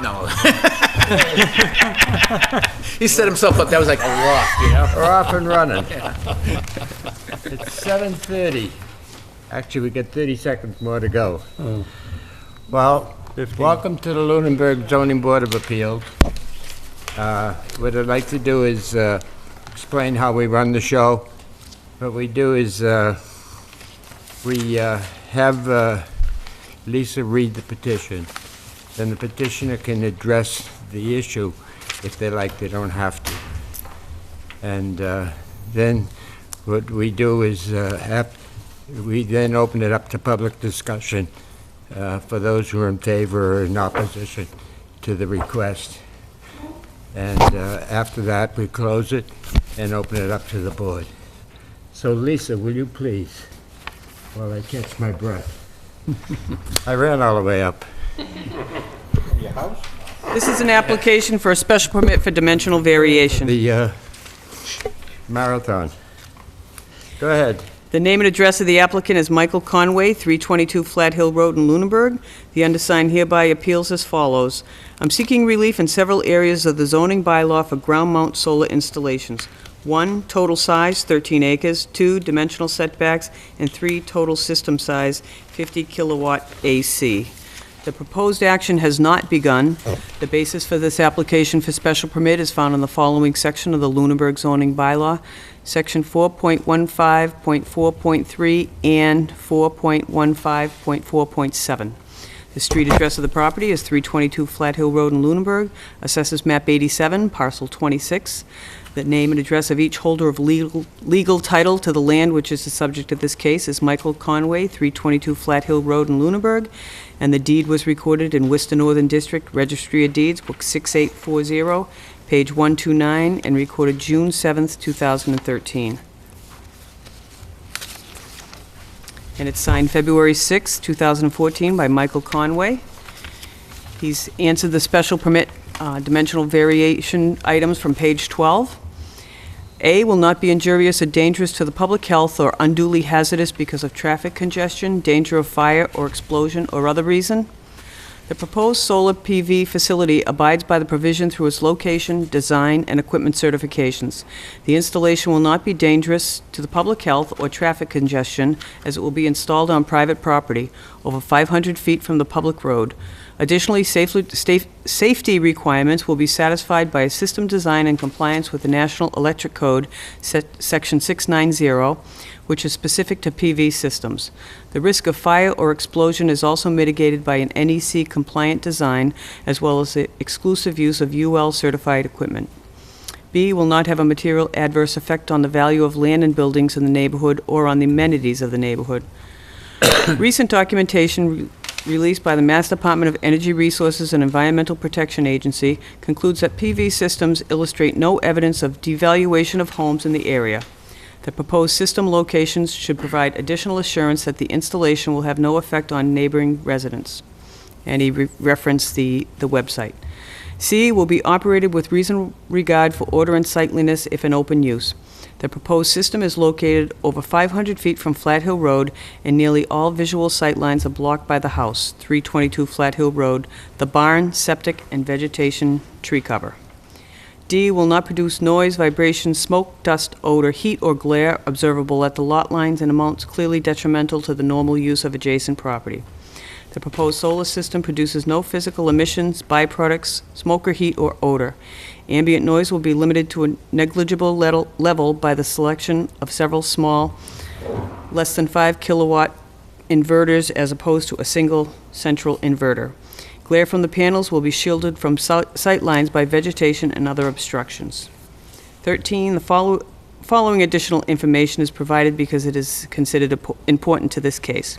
No. He set himself up, that was like a rock, you know? We're off and running. It's 7:30. Actually, we got 30 seconds more to go. Well, welcome to the Lunenburg Zoning Board of Appeals. What I'd like to do is explain how we run the show. What we do is we have Lisa read the petition. Then the petitioner can address the issue if they like. They don't have to. And then what we do is we then open it up to public discussion for those who are in favor or in opposition to the request. And after that, we close it and open it up to the board. So Lisa, will you please, while I catch my breath. I ran all the way up. Your house? This is an application for a special permit for dimensional variation. The marathon. Go ahead. The name and address of the applicant is Michael Conway, 322 Flat Hill Road in Lunenburg. The undersigned hereby appeals as follows. I'm seeking relief in several areas of the zoning bylaw for ground mount solar installations. 1, total size, 13 acres. 2, dimensional setbacks. And 3, total system size, 50 kilowatt AC. The proposed action has not begun. The basis for this application for special permit is found in the following section of the Lunenburg zoning bylaw, Section 4.15.4.3 and 4.15.4.7. The street address of the property is 322 Flat Hill Road in Lunenburg, Assessors Map 87, Parcel 26. The name and address of each holder of legal title to the land which is the subject of this case is Michael Conway, 322 Flat Hill Road in Lunenburg, and the deed was recorded in Worcester Northern District Registry of Deeds, Book 6840, page 129, and recorded June 7th, 2013. And it's signed February 6, 2014 by Michael Conway. He's answered the special permit dimensional variation items from page 12. A, will not be injurious or dangerous to the public health or unduly hazardous because of traffic congestion, danger of fire or explosion, or other reason. The proposed solar PV facility abides by the provision through its location, design, and equipment certifications. The installation will not be dangerous to the public health or traffic congestion, as it will be installed on private property over 500 feet from the public road. Additionally, safety requirements will be satisfied by a system design in compliance with the National Electric Code, Section 690, which is specific to PV systems. The risk of fire or explosion is also mitigated by an NEC-compliant design, as well as the exclusive use of UL-certified equipment. B, will not have a material adverse effect on the value of land and buildings in the neighborhood or on the amenities of the neighborhood. Recent documentation released by the Mass Department of Energy Resources and Environmental Protection Agency concludes that PV systems illustrate no evidence of devaluation of homes in the area. The proposed system locations should provide additional assurance that the installation will have no effect on neighboring residents. And he referenced the website. C, will be operated with reasonable regard for order and sightliness if in open use. The proposed system is located over 500 feet from Flat Hill Road, and nearly all visual sight lines are blocked by the house, 322 Flat Hill Road, the barn, septic, and vegetation tree cover. D, will not produce noise, vibration, smoke, dust, odor, heat, or glare observable at the lot lines in amounts clearly detrimental to the normal use of adjacent property. The proposed solar system produces no physical emissions, byproducts, smoke or heat, or odor. Ambient noise will be limited to a negligible level by the selection of several small, less than 5 kilowatt inverters as opposed to a single central inverter. Glare from the panels will be shielded from sight lines by vegetation and other obstructions. 13, the following additional information is provided because it is considered important to this case.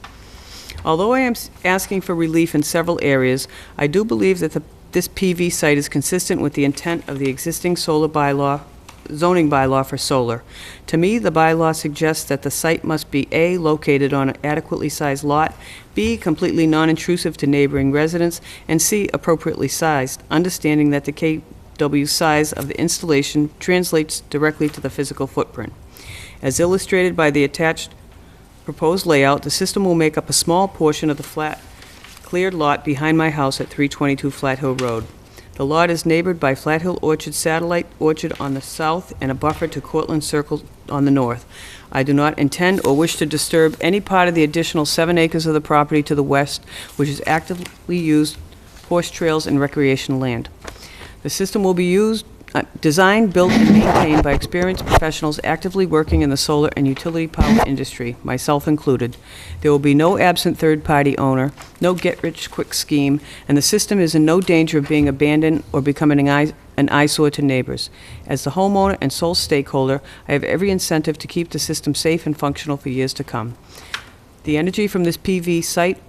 Although I am asking for relief in several areas, I do believe that this PV site is consistent with the intent of the existing zoning bylaw for solar. To me, the bylaw suggests that the site must be A, located on an adequately sized lot, B, completely non-intrusive to neighboring residents, and C, appropriately sized, understanding that the KW size of the installation translates directly to the physical footprint. As illustrated by the attached proposed layout, the system will make up a small portion of the flat cleared lot behind my house at 322 Flat Hill Road. The lot is neighbored by Flat Hill Orchard Satellite Orchard on the south and a buffer to Cortlandt Circle on the north. I do not intend or wish to disturb any part of the additional 7 acres of the property to the west, which is actively used horse trails and recreation land. The system will be designed, built, and maintained by experienced professionals actively working in the solar and utility power industry, myself included. There will be no absent third-party owner, no get-rich-quick scheme, and the system is in no danger of being abandoned or becoming an eyesore to neighbors. As the homeowner and sole stakeholder, I have every incentive to keep the system safe and functional for years to come. The energy from this PV site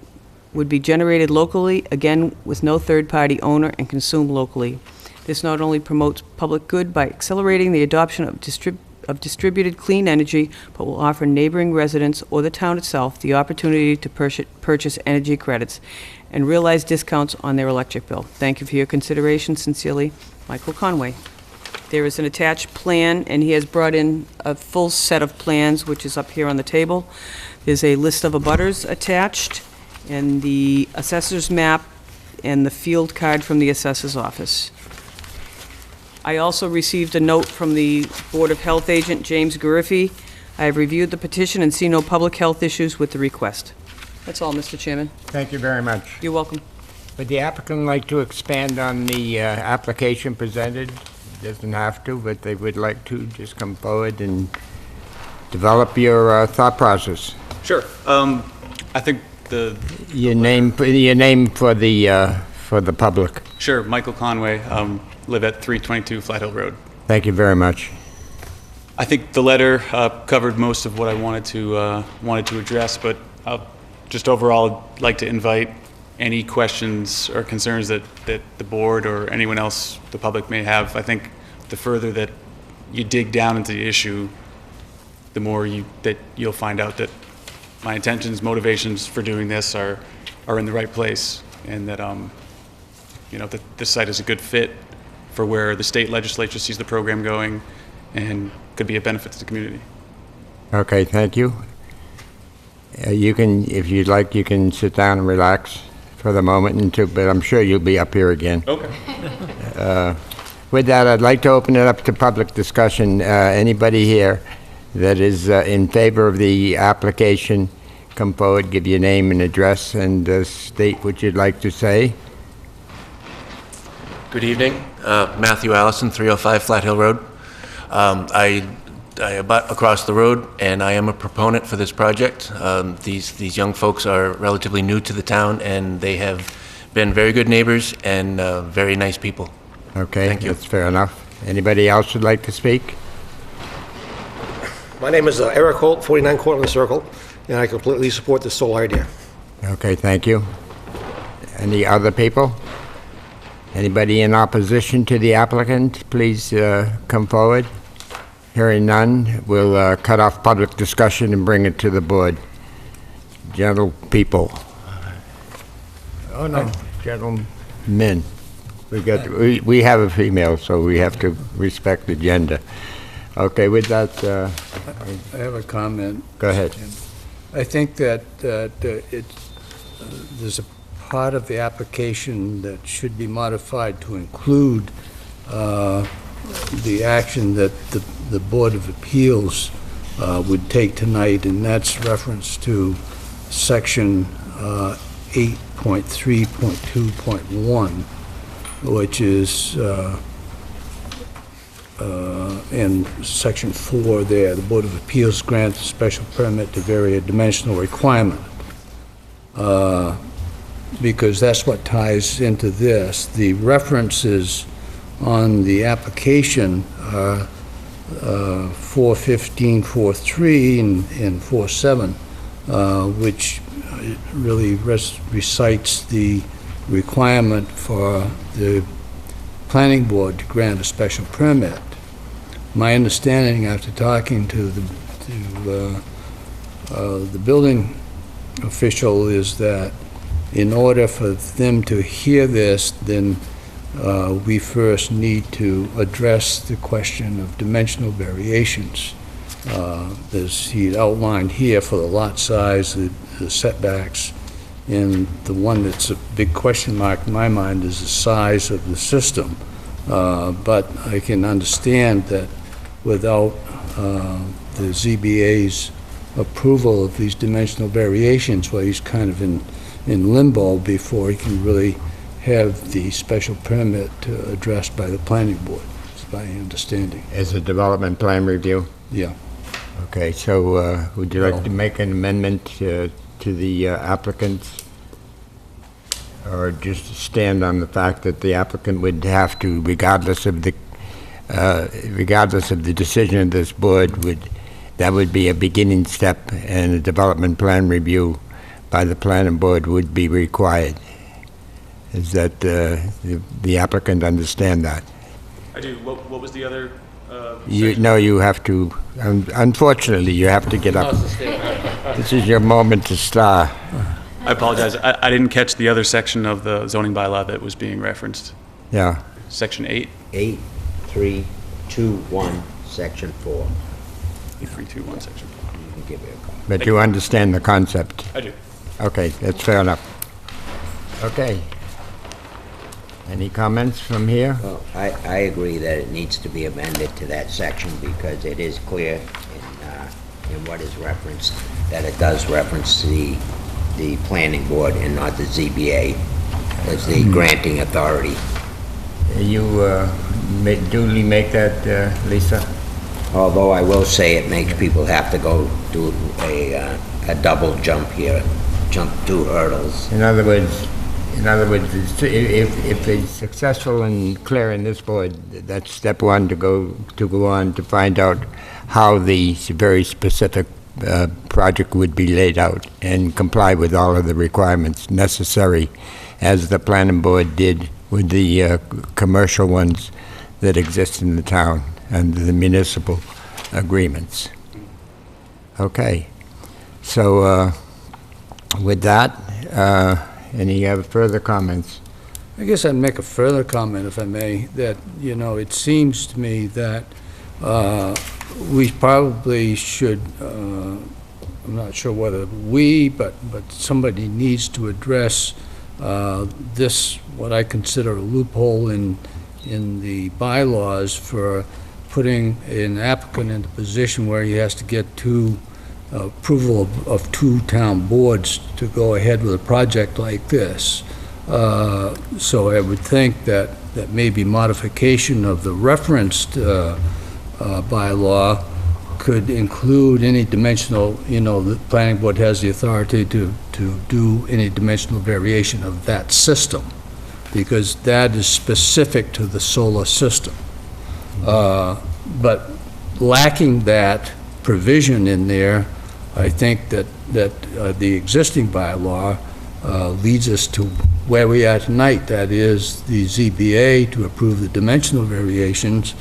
would be generated locally, again with no third-party owner, and consumed locally. This not only promotes public good by accelerating the adoption of distributed clean energy, but will offer neighboring residents or the town itself the opportunity to purchase energy credits and realize discounts on their electric bill. Thank you for your consideration. Sincerely, Michael Conway. There is an attached plan, and he has brought in a full set of plans, which is up here on the table. There's a list of abutters attached, and the assessor's map, and the field card from the assessor's office. I also received a note from the Board of Health agent, James Gariffi. I have reviewed the petition and see no public health issues with the request. That's all, Mr. Chairman. Thank you very much. You're welcome. Would the applicant like to expand on the application presented? Doesn't have to, but they would like to. Just come forward and develop your thought process. Sure. I think Your name for the public. Sure, Michael Conway, live at 322 Flat Hill Road. Thank you very much. I think the letter covered most of what I wanted to address, but I'll just overall like to invite any questions or concerns that the board or anyone else, the public, may have. I think the further that you dig down into the issue, the more you'll find out that my intentions, motivations for doing this are in the right place, and that that this site is a good fit for where the state legislature sees the program going, and could be a benefit to the community. Okay, thank you. You can, if you'd like, you can sit down and relax for the moment, but I'm sure you'll be up here again. Okay. With that, I'd like to open it up to public discussion. Anybody here that is in favor of the application, come forward, give your name and address, and state what you'd like to say. Good evening. Matthew Allison, 305 Flat Hill Road. I abut across the road, and I am a proponent for this project. These young folks are relatively new to the town, and they have been very good neighbors and very nice people. Okay, Thank you. that's fair enough. Anybody else would like to speak? My name is Eric Holt, 49 Cortlandt Circle, and I completely support this whole idea. Okay, thank you. Any other people? Anybody in opposition to the applicant, please come forward. Hearing none, we'll cut off public discussion and bring it to the board. Gentle people. Oh, no, gentlemen. We have a female, so we have to respect the gender. Okay, with that, I have a comment. go ahead. I think that there's a part of the application that should be modified to include the action that the Board of Appeals would take tonight, and that's reference to Section 8.3.2.1, which is in Section 4 there, the Board of Appeals grants a special permit to vary a dimensional requirement. Because that's what ties into this. The references on the application are 415, 4.3, and 4.7, which really recites the requirement for the planning board to grant a special permit. My understanding, after talking to the building official, is that in order for them to hear this, then we first need to address the question of dimensional variations. As he outlined here, for the lot size, the setbacks, And the one that's a big question mark in my mind is the size of the system. But I can understand that without the ZBA's approval of these dimensional variations, well, he's kind of in limbo before he can really have the special permit addressed by the planning board, is my understanding. As a development plan review? Yeah. Okay, so would you like to make an amendment to the applicants? Or just stand on the fact that the applicant would have to, regardless of the decision of this board, that would be a beginning step, and a development plan review by the planning board would be required? Is that the applicant understand that? I do. What was the other? No, you have to, unfortunately, you have to get up. This is your moment to star. I apologize. I didn't catch the other section of the zoning bylaw that was being referenced. Yeah. Section 8? 8321, Section 4. 8321, Section 4. You can give it a call. But you understand the concept? I do. Okay, that's fair enough. Okay. Any comments from here? Well, I agree that it needs to be amended to that section because it is clear in what is referenced, that it does reference the planning board and not the ZBA as the granting authority. You duly make that, Lisa? Although I will say it makes people have to go do a double jump here, jump 2 hurdles. In other words, if it's successful in clearing this board, that's step one to go on to find out how the very specific project would be laid out and comply with all of the requirements necessary, as the planning board did with the commercial ones that exist in the town and the municipal agreements. Okay, so with that, any further comments? I guess I'd make a further comment, if I may, that, it seems to me that we probably should, I'm not sure whether but somebody needs to address this, what I consider a loophole in the bylaws for putting an applicant in a position where he has to get approval of 2 town boards to go ahead with a project like this. So I would think that maybe modification of the referenced bylaw could include any dimensional, the planning board has the authority to do any dimensional variation of that system, because that is specific to the solar system. But lacking that provision in there, I think that the existing bylaw leads us to where we are tonight, that is the ZBA to approve the dimensional variations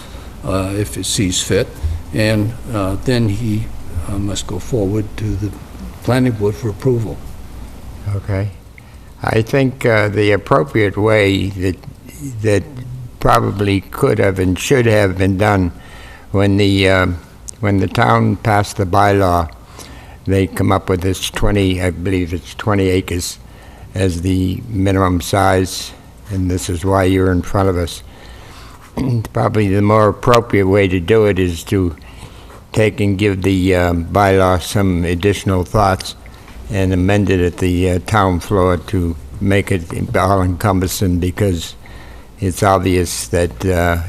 if it sees fit, and then he must go forward to the planning board for approval. Okay. I think the appropriate way that probably could have and should have been done when the town passed the bylaw, they come up with this 20, I believe it's 20 acres as the minimum size, and this is why you're in front of us. Probably the more appropriate way to do it is to take and give the bylaw some additional thoughts and amend it at the town floor to make it all-encompassing, because it's obvious that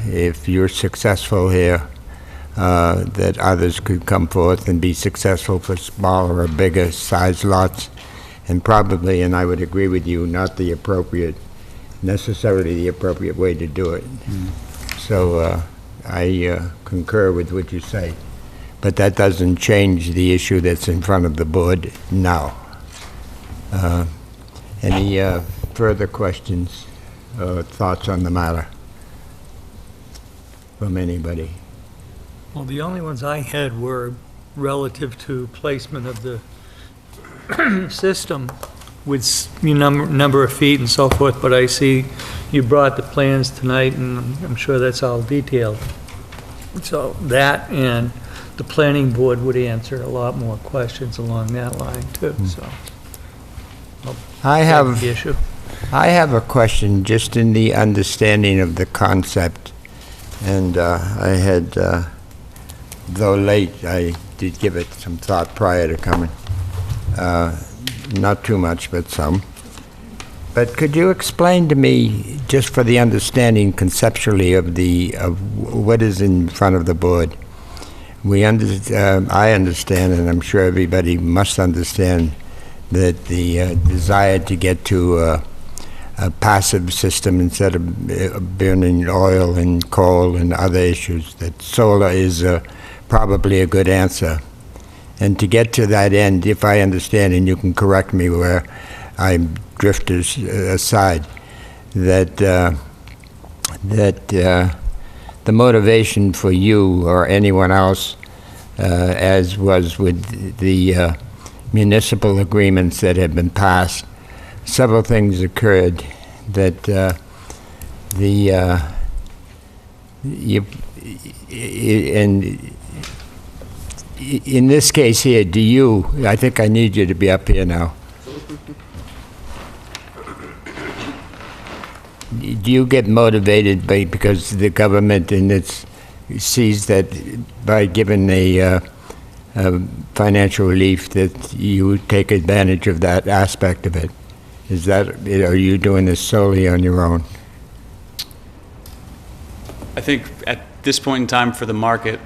if you're successful here, that others could come forth and be successful for smaller or bigger size lots, and probably, and I would agree with you, not necessarily the appropriate way to do it. So I concur with what you say, but that doesn't change the issue that's in front of the board now. Any further questions or thoughts on the matter from anybody? Well, the only ones I had were relative to placement of the system with number of feet and so forth, but I see you brought the plans tonight, and I'm sure that's all detailed. So that and the planning board would answer a lot more questions along that line, too, so. I the have, issue. I have a question just in the understanding of the concept. And I had, though late, I did give it some thought prior to coming. Not too much, but some. But could you explain to me, just for the understanding conceptually of what is in front of the board? I understand, and I'm sure everybody must understand, that the desire to get to a passive system instead of burning oil and coal and other issues, that solar is probably a good answer. And to get to that end, if I understand, and you can correct me where I drift aside, that the motivation for you or anyone else, as was with the municipal agreements that have been passed, several things occurred that in this case here, I think I need you to be up here now. Do you get motivated because the government sees that by giving a financial relief that you take advantage of that aspect of it? Are you doing this solely on your own? I think at this point in time for the market,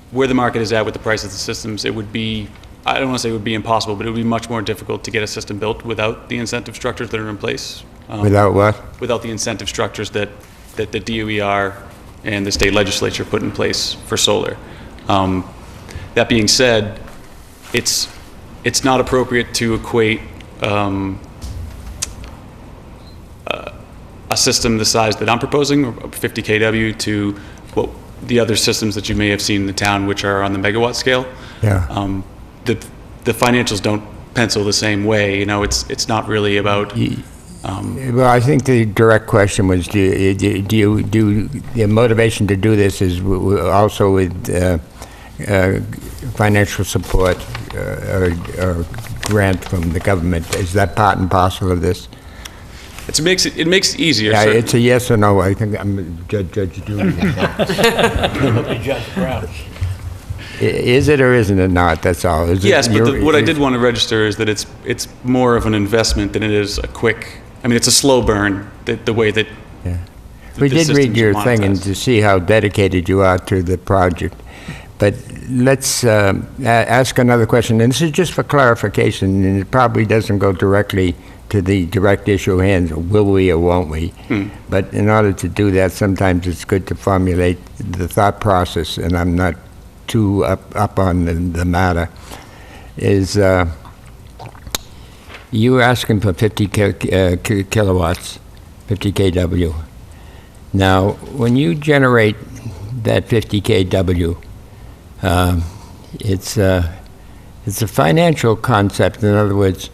where the market is at with the price of the systems, it would be, I don't want to say it would be impossible, but it would be much more difficult to get a system built without the incentive structures that are in place. Without what? Without the incentive structures that the DOER and the state legislature put in place for solar. That being said, it's not appropriate to equate a system the size that I'm proposing, 50 kW, to what the other systems that you may have seen in the town, which are on the megawatt scale. Yeah. The financials don't pencil the same way. You know, it's not really about. Well, I think the direct question was, do the motivation to do this is also with financial support or grant from the government? Is that part and parcel of this? It makes it easier. Yeah, certainly. it's a yes or no. I think I'm Judge Dooley. Is it or isn't it not? That's all. Yes, but what I did want to register is that it's more of an investment than it is a quick. I mean, it's a slow burn. The way that. Yeah. We did read your thing and to see how dedicated you are to the project. But let's ask another question, and this is just for clarification, and it probably doesn't go directly to the direct issue hands, will we or won't we? But in order to do that, sometimes it's good to formulate the thought process, and I'm not too up on the matter, is you were asking for 50 kilowatts, 50 kW. Now, when you generate that 50 kW, it's a financial concept. In other words,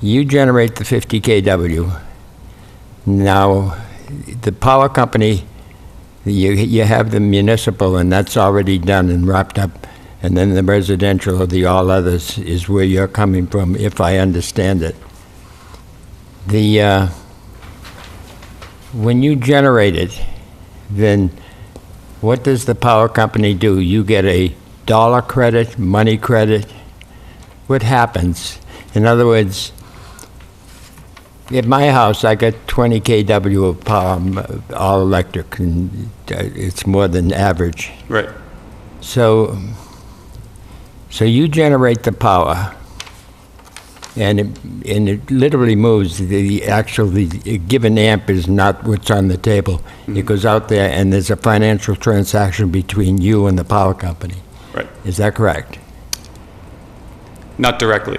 you generate the 50 kW. Now, the power company, you have the municipal, and that's already done and wrapped up, and then the residential or the all others is where you're coming from, if I understand it. When you generate it, then what does the power company do? You get a dollar credit, money credit? What happens? In other words, at my house, I got 20 kW of power, all electric, and it's more than average. Right. So you generate the power, and it literally moves. The given amp is not what's on the table. Mm-hmm. It goes out there, and there's a financial transaction between you and the power company. Right. Is that correct? Not directly.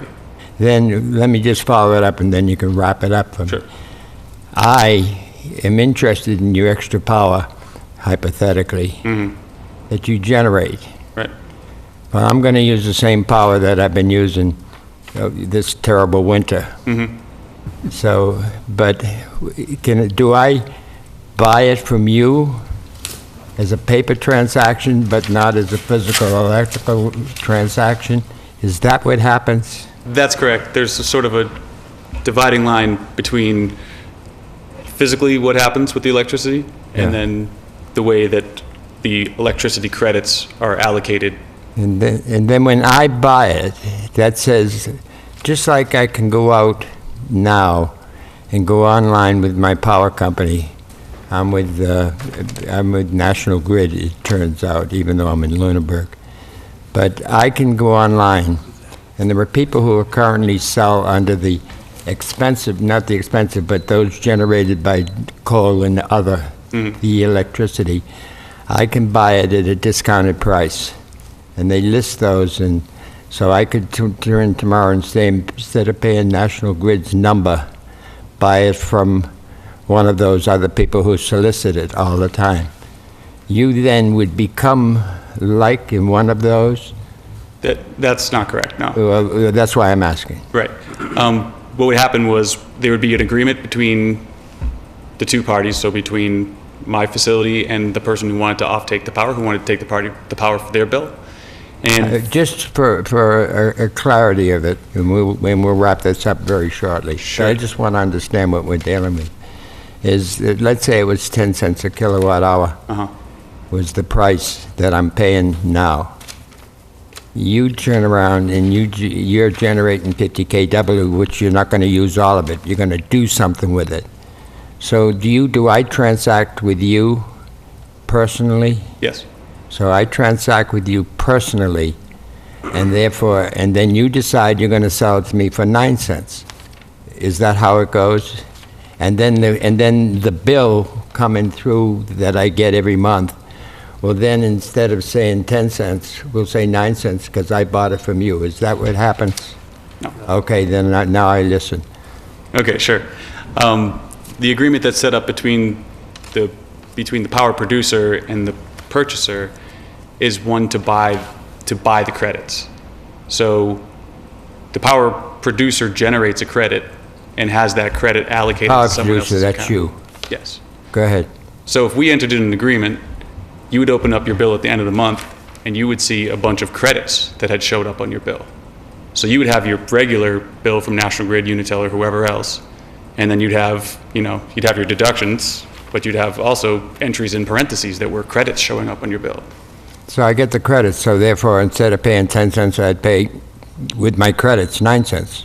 Then let me just follow it up, and then you can wrap it up for me. Sure. I am interested in your extra power, hypothetically, that you generate. Right. Well, I'm going to use the same power that I've been using this terrible winter. So, but do I buy it from you as a paper transaction, but not as a physical electrical transaction? Is that what happens? That's correct. There's a sort of a dividing line between physically what happens with the electricity Yeah. and then the way that the electricity credits are allocated. And then when I buy it, that says, just like I can go out now and go online with my power company, I'm with National Grid, it turns out, even though I'm in Lunenburg. But I can go online, and there are people who are currently sell under the expensive, not the expensive, but those generated by coal and other, the electricity. I can buy it at a discounted price. And they list those, and so I could turn tomorrow and say, instead of paying National Grid's number, buy it from one of those other people who solicit it all the time. You then would become like in one of those? That's not correct, no. Well, that's why I'm asking. Right. What would happen was there would be an agreement between the two parties, so between my facility and the person who wanted to offtake the power, who wanted to take the power for their bill. And Just for a clarity of it, and we'll wrap this up very shortly. Sure. I just want to understand what we're dealing with. Is that, let's say it was 10 cents a kilowatt hour was the price that I'm paying now. You turn around and you're generating 50 kW, which you're not going to use all of it. You're going to do something with it. So do I transact with you personally? Yes. So I transact with you personally, and therefore, and then you decide you're going to sell it to me for 9 cents. Is that how it goes? And then the bill coming through that I get every month, well then instead of saying 10 cents, we'll say 9 cents because I bought it from you. Is that what happens? No. Okay, then now I listen. Okay, sure. The agreement that's set up between the power producer and the purchaser is one to buy the credits. So the power producer generates a credit and has that credit allocated Power to someone producer, else's that's account. you. Yes. Go ahead. So if we entered in an agreement, you would open up your bill at the end of the month and you would see a bunch of credits that had showed up on your bill. So you would have your regular bill from National Grid, Unitil, or whoever else, and then you'd have your deductions, but you'd have also entries in parentheses that were credits showing up on your bill. So I get the credits, so therefore instead of paying 10 cents, I'd pay with my credits 9 cents.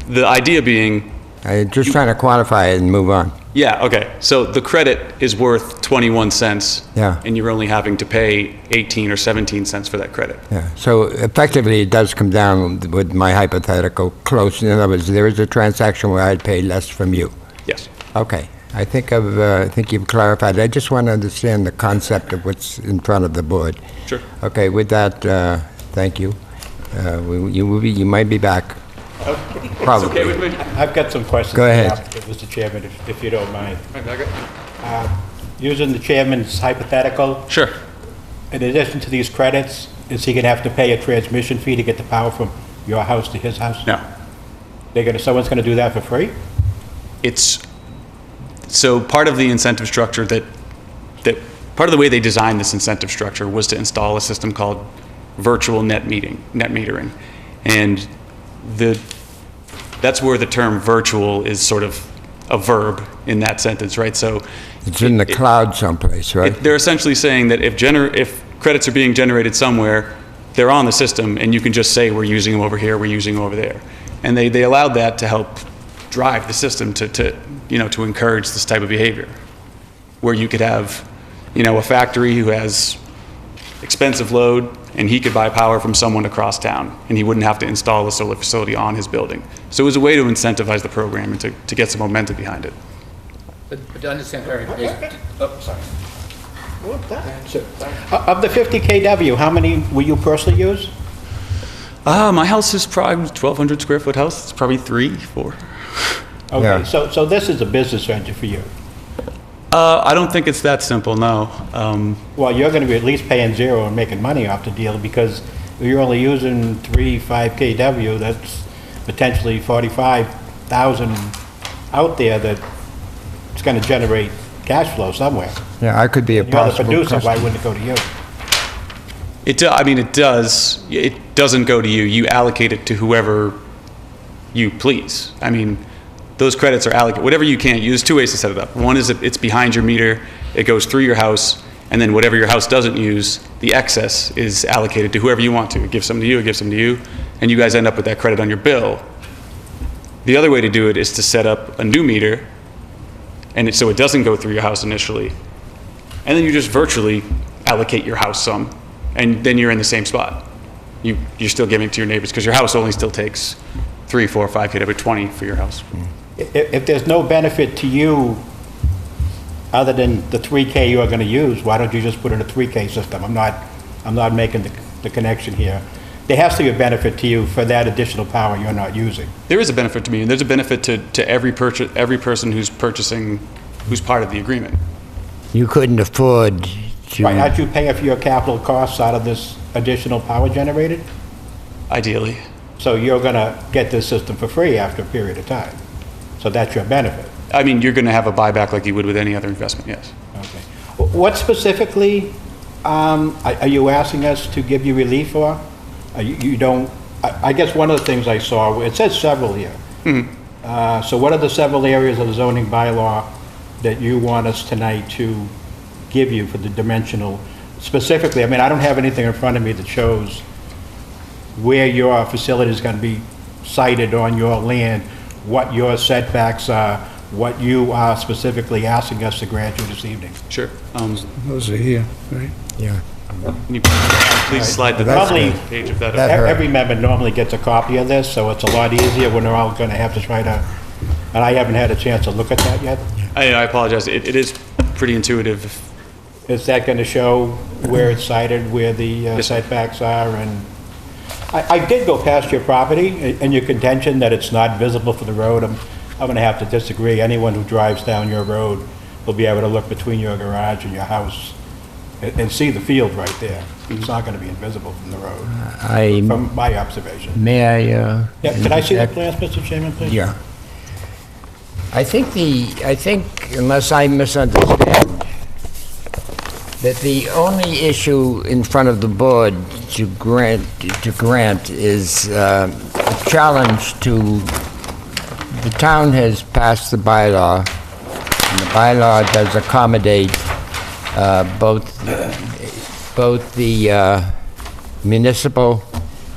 The idea being, I'm just trying to quantify it and move on. yeah, okay, so the credit is worth 21 cents, Yeah. and you're only having to pay 18 or 17 cents for that credit. Yeah, so effectively, it does come down with my hypothetical close. In other words, there is a transaction where I'd pay less from you. Yes. Okay, I think you've clarified. I just want to understand the concept of what's in front of the board. Sure. Okay, with that, thank you. You might be back. Probably. Okay with me? I've got some questions. Go ahead. Mr. Chairman, if you don't mind. Using the chairman's hypothetical, Sure. in addition to these credits, is he going to have to pay a transmission fee to get the power from your house to his house? No. Someone's going to do that for free? So part of the incentive structure part of the way they designed this incentive structure was to install a system called virtual net metering. And that's where the term virtual is sort of a verb in that sentence, right? So It's in the cloud someplace, right? they're essentially saying that if credits are being generated somewhere, they're on the system, and you can just say, we're using them over here, we're using them over there. And they allowed that to help drive the system to encourage this type of behavior, where you could have, a factory who has expensive load, and he could buy power from someone across town, and he wouldn't have to install a solar facility on his building. So it was a way to incentivize the program and to get some momentum behind it. But to understand, sorry. Of the 50 kW, how many will you personally use? My house is probably 1,200 square foot house. It's probably 3, 4. Okay, Yeah. so this is a business venture for you. I don't think it's that simple, no. Well, you're going to be at least paying zero and making money off the deal, because if you're only using 5 kW, that's potentially 45,000 out there that it's going to generate cash flow somewhere. Yeah, I could be a You're the possible producer, why customer. wouldn't it go to you? I mean, it does. It doesn't go to you. You allocate it to whoever you please. I mean, those credits are allocated, whatever you can't use. Two ways to set it up. One is it's behind your meter, it goes through your house, and then whatever your house doesn't use, the excess is allocated to whoever you want to. It gives some to you, it gives some to you, and you guys end up with that credit on your bill. The other way to do it is to set up a new meter, and so it doesn't go through your house initially, and then you just virtually allocate your house some, and then you're in the same spot. You're still giving it to your neighbors, because your house only still takes 3, 4, 5 kW, 20 for your house. If there's no benefit to you other than the 3K you're going to use, why don't you just put in a 3K system? I'm not making the connection here. There has to be a benefit to you for that additional power you're not using. There is a benefit to me, and there's a benefit to every person who's purchasing, who's part of the agreement. You couldn't afford to... Right, aren't you paying for your capital costs out of this additional power generated? Ideally. So you're going to get this system for free after a period of time. So that's your benefit. I mean, you're going to have a buyback like you would with any other investment, yes. Okay. What specifically are you asking us to give you relief for? You don't, I guess one of the things I saw, it says several here. So what are the several areas of the zoning bylaw that you want us tonight to give you for the dimensional? Specifically, I mean, I don't have anything in front of me that shows where your facility is going to be sited on your land, what your setbacks are, what you are specifically asking us to grant you this evening. Sure. Those are here, right? Yeah. Can you please slide the Probably page of that That up? hurt. every member normally gets a copy of this, so it's a lot easier when they're all going to have to try to, and I haven't had a chance to look at that yet. I apologize. It is pretty intuitive. Is that going to show where it's sited, where the setbacks are? And I did go past your property, and your contention that it's not visible from the road, I'm going to have to disagree. Anyone who drives down your road will be able to look between your garage and your house and see the field right there. It's not going to be invisible from the road, from my observation. May I... Yeah, can I see the interject? plans, Mr. Chairman, please? Yeah. I think, unless I misunderstand, that the only issue in front of the board to grant is a challenge to, the town has passed the bylaw, and the bylaw does accommodate both the municipal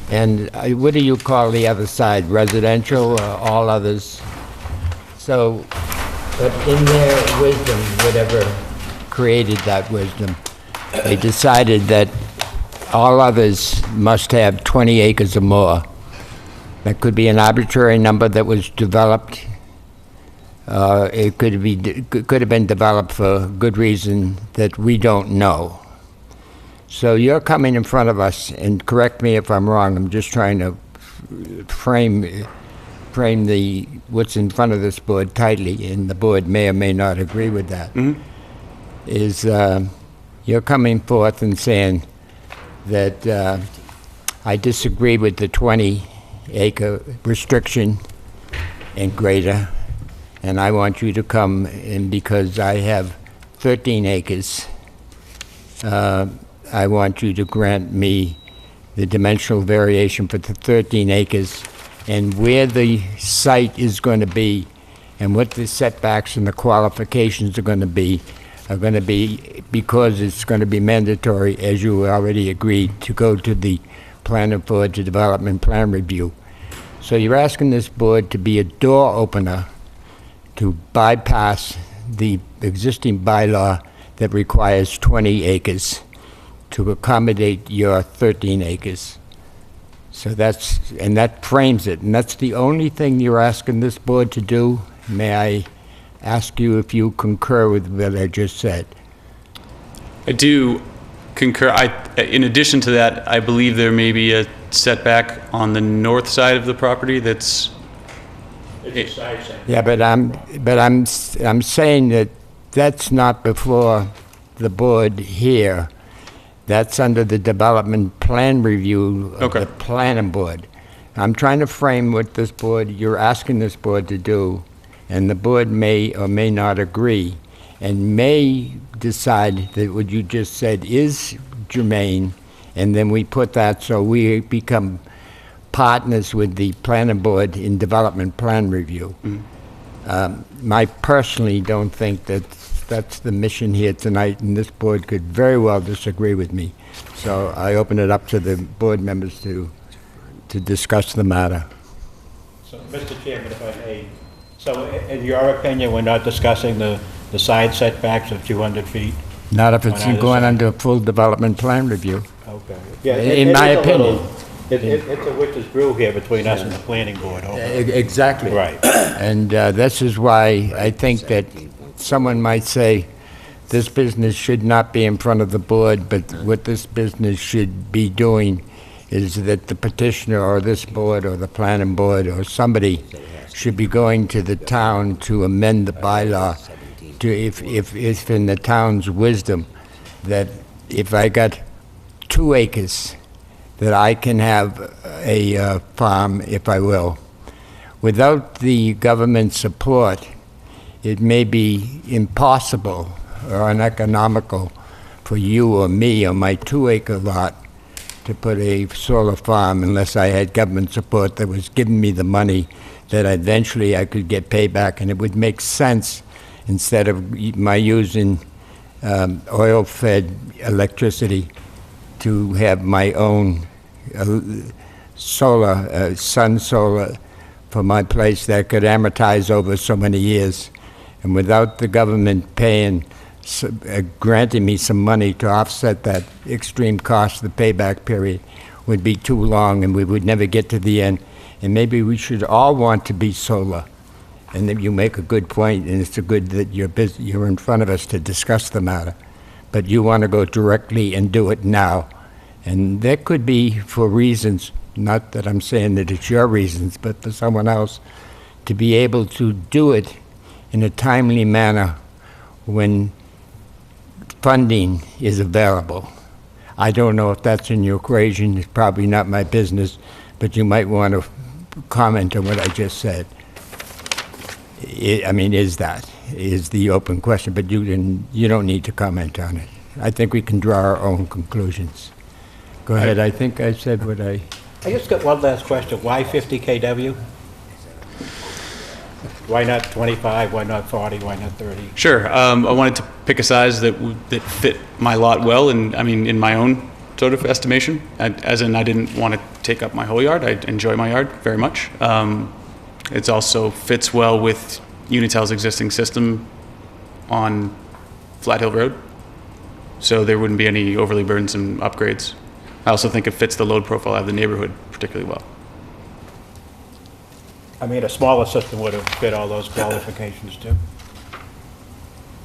and, what do you call the other side, residential, all others? So, but in their wisdom, whatever created that wisdom, they decided that all others must have 20 acres or more. That could be an arbitrary number that was developed. It could have been developed for good reason that we don't know. So you're coming in front of us, and correct me if I'm wrong, I'm just trying to frame what's in front of this board tightly, and the board may or may not agree with that. Is you're coming forth and saying that I disagree with the 20-acre restriction and greater, and I want you to come in because I have 13 acres. I want you to grant me the dimensional variation for the 13 acres and where the site is going to be and what the setbacks and the qualifications are going to be because it's going to be mandatory, as you already agreed, to go to the planning board to development plan review. So you're asking this board to be a door opener to bypass the existing bylaw that requires 20 acres to accommodate your 13 acres. So that frames it, and that's the only thing you're asking this board to do. May I ask you if you concur with what I just said? I do concur. In addition to that, I believe there may be a setback on the north side of the property that's... Yeah, but I'm saying that that's not before the board here. That's under the development plan review of the planning board. I'm trying to frame what this board, you're asking this board to do, and the board may or may not agree, and may decide that what you just said is germane and then we put that so we become partners with the planning board in development plan review. I personally don't think that's the mission here tonight, and this board could very well disagree with me. So I open it up to the board members to discuss the matter. So, Mr. Chairman, if I may, so in your opinion, we're not discussing the side setbacks of 200 feet? Not if it's On either going side. under a full development plan review. Okay. Yeah, In my is a little- opinion. It's a witch's brew here between us and the planning board. Exactly. Right. And this is why I think that someone might say, this business should not be in front of the board, but what this business should be doing is that the petitioner or this board or the planning board or somebody should be going to the town to amend the bylaw to, if in the town's wisdom, that if I got 2 acres, that I can have a farm, if I will. Without the government support, it may be impossible or uneconomical for you or me on my 2-acre lot to put a solar farm unless I had government support that was giving me the money that eventually I could get payback, and it would make sense instead of my using oil-fed electricity to have my own solar, sun solar for my place that could amortize over so many years. And without the government paying, granting me some money to offset that extreme cost, the payback period would be too long and we would never get to the end. And maybe we should all want to be solar. And then you make a good point, and it's a good that you're in front of us to discuss the matter. But you want to go directly and do it now. And that could be for reasons, not that I'm saying that it's your reasons, but for someone else, to be able to do it in a timely manner when funding is available. I don't know if that's in your equation. It's probably not my business, but you might want to comment on what I just said. I mean, is the open question, but you don't need to comment on it. I think we can draw our own conclusions. Go ahead. I think I said what I just got one last question. Why 50 kW? Why not 25? Why not 40? Why not 30? Sure. I wanted to pick a size that fit my lot well, and I mean, in my own sort of estimation, as in I didn't want to take up my whole yard. I enjoy my yard very much. It also fits well with Unitel's existing system on Flat Hill Road, so there wouldn't be any overly burdensome upgrades. I also think it fits the load profile of the neighborhood particularly well. I mean, a smaller system would have fit all those qualifications too.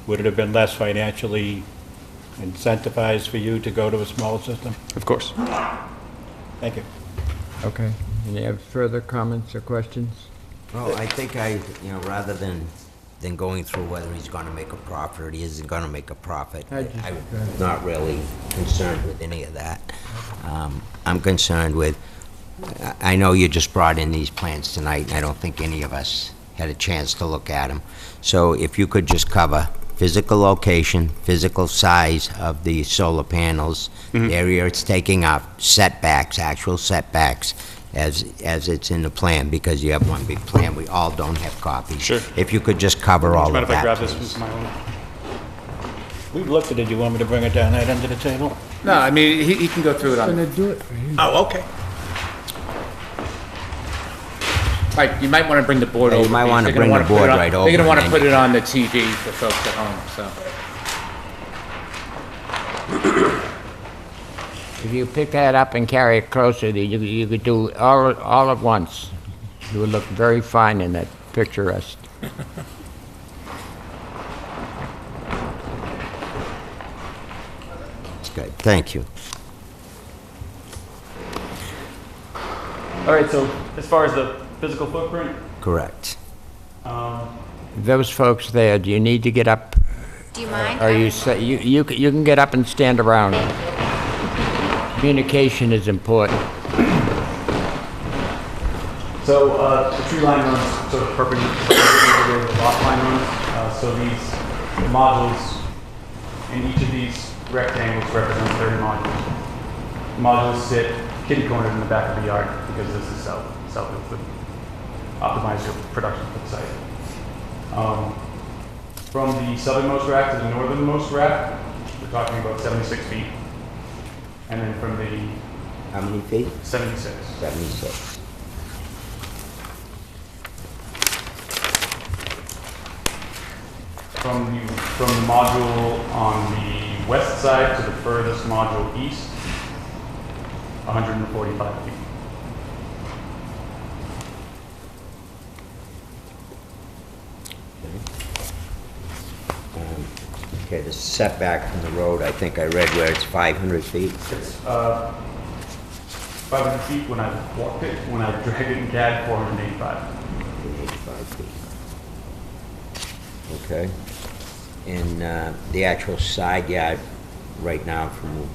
Would it have been less financially incentivized for you to go to a smaller system? Of course. Thank you. Okay. Any other further comments or questions? Well, I think rather than going through whether he's gonna make a profit or he isn't gonna make a profit, I'm not really concerned with any of that. I'm concerned with, I know you just brought in these plans tonight, and I don't think any of us had a chance to look at them. So if you could just cover physical location, physical size of the solar panels, the area it's taking up, setbacks, actual setbacks, as it's in the plan, because you have one big plan. We all don't have copies. Sure. If you could just cover all Mind of if I that, grab this please. from my own? We've looked at it. You want me to bring it down that end of the table? No, I mean, he can go through it on, do it for you. Oh, okay. right, you might want to bring the board Yeah, over. you might because wanna they're gonna bring the wanna put board it on- right They're over gonna want to and put then- it on the TV for folks at home, so. If you pick that up and carry it closer, you could do all at once. You would look very fine in that picturesque. It's good, thank you. All right, so as far as the physical footprint, Correct. Those folks there, do you need to get up? Do you mind? Or you can get up and stand around. Communication is important. so the tree line runs sort of perpendicular to where the lot line runs. So these modules, in each of these rectangles represent 30 modules. modules sit kitty-cornered in the back of the yard because this is south of the optimize your production for the site. From the southernmost rack to the northernmost rack, we're talking about 76 feet. And then from the How many feet? 76. 76. From the module on the west side to the furthest module east, 145 feet. Okay, the setback from the road, I think I read where it's 500 feet. It's 500 feet when I walked it. When I dragged it in CAD, 485. 85 feet. Okay. And the actual side yard right now from,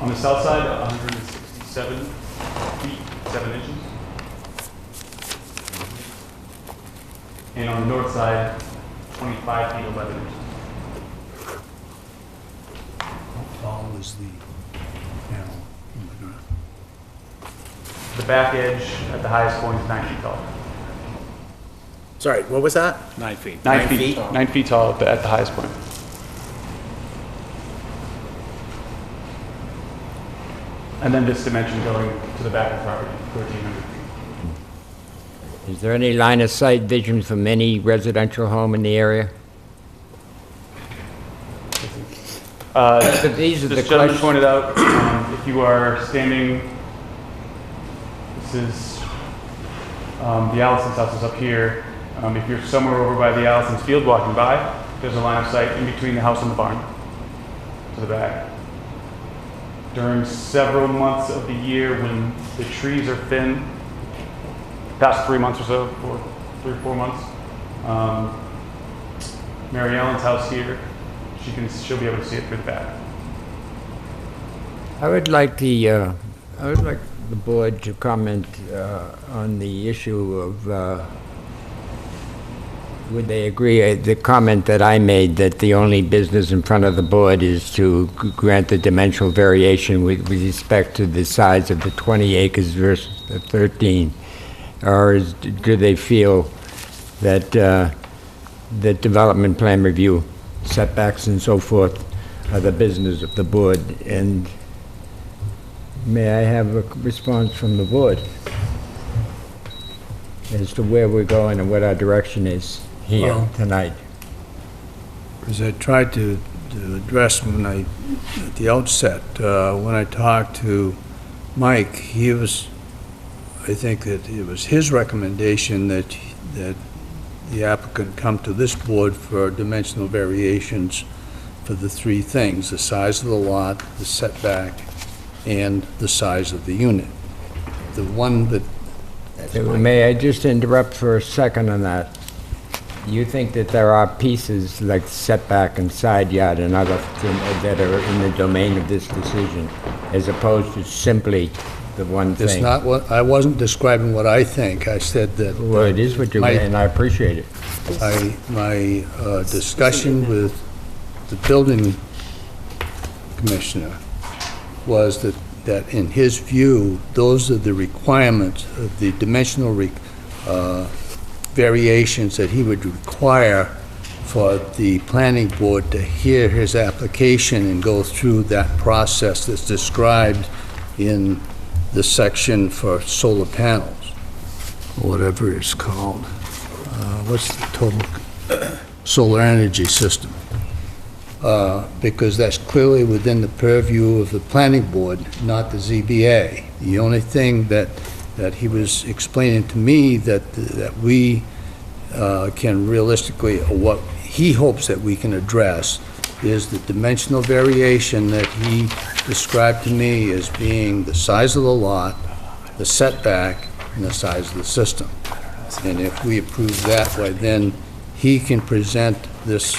On the south side, 167 feet, 7 inches. And on the north side, 25 feet, 11 inches. How tall is the panel from the ground? The back edge at the highest point is 9 feet tall. Sorry, what was that? 9 feet. 9 feet. 9 feet tall at the highest point. And then this dimension going to the back of the property, 1,400 feet. Is there any line of sight vision from any residential home in the area? These are the This gentleman questions. pointed out, if you are standing, this is, the Allison's house is up here. If you're somewhere over by the Allison's field walking by, there's a line of sight in between the house and the barn to the back. During several months of the year when the trees are thin, past 3 months or so, 3 or 4 months, Mary Ellen's house here, she'll be able to see it through the back. I would like the board to comment on the issue of, would they agree, the comment that I made that the only business in front of the board is to grant the dimensional variation with respect to the size of the 20 acres versus the 13? Or do they feel that the development plan review, setbacks and so forth, are the business of the board? And may I have a response from the board as to where we're going and what our direction is here Well, tonight? As I tried to address at the outset, when I talked to Mike, I think that it was his recommendation that the applicant come to this board for dimensional variations for the 3 things: the size of the lot, the setback, and the size of the unit. The one that, May I just interrupt for a second on that? You think that there are pieces like setback and side yard and other things that are in the domain of this decision, as opposed to simply the one it's thing? not what, I wasn't describing what I think. I said that. Well, it is what you, my- and I appreciate it. My discussion with the building commissioner was that in his view, those are the requirements of the dimensional variations that he would require for the planning board to hear his application and go through that process that's described in the section for solar panels, whatever it's called. What's the total solar energy system? Because that's clearly within the purview of the planning board, not the ZBA. The only thing that he was explaining to me that we can realistically, or what he hopes that we can address, is the dimensional variation that he described to me as being the size of the lot, the setback, and the size of the system. And if we approve that, why then he can present this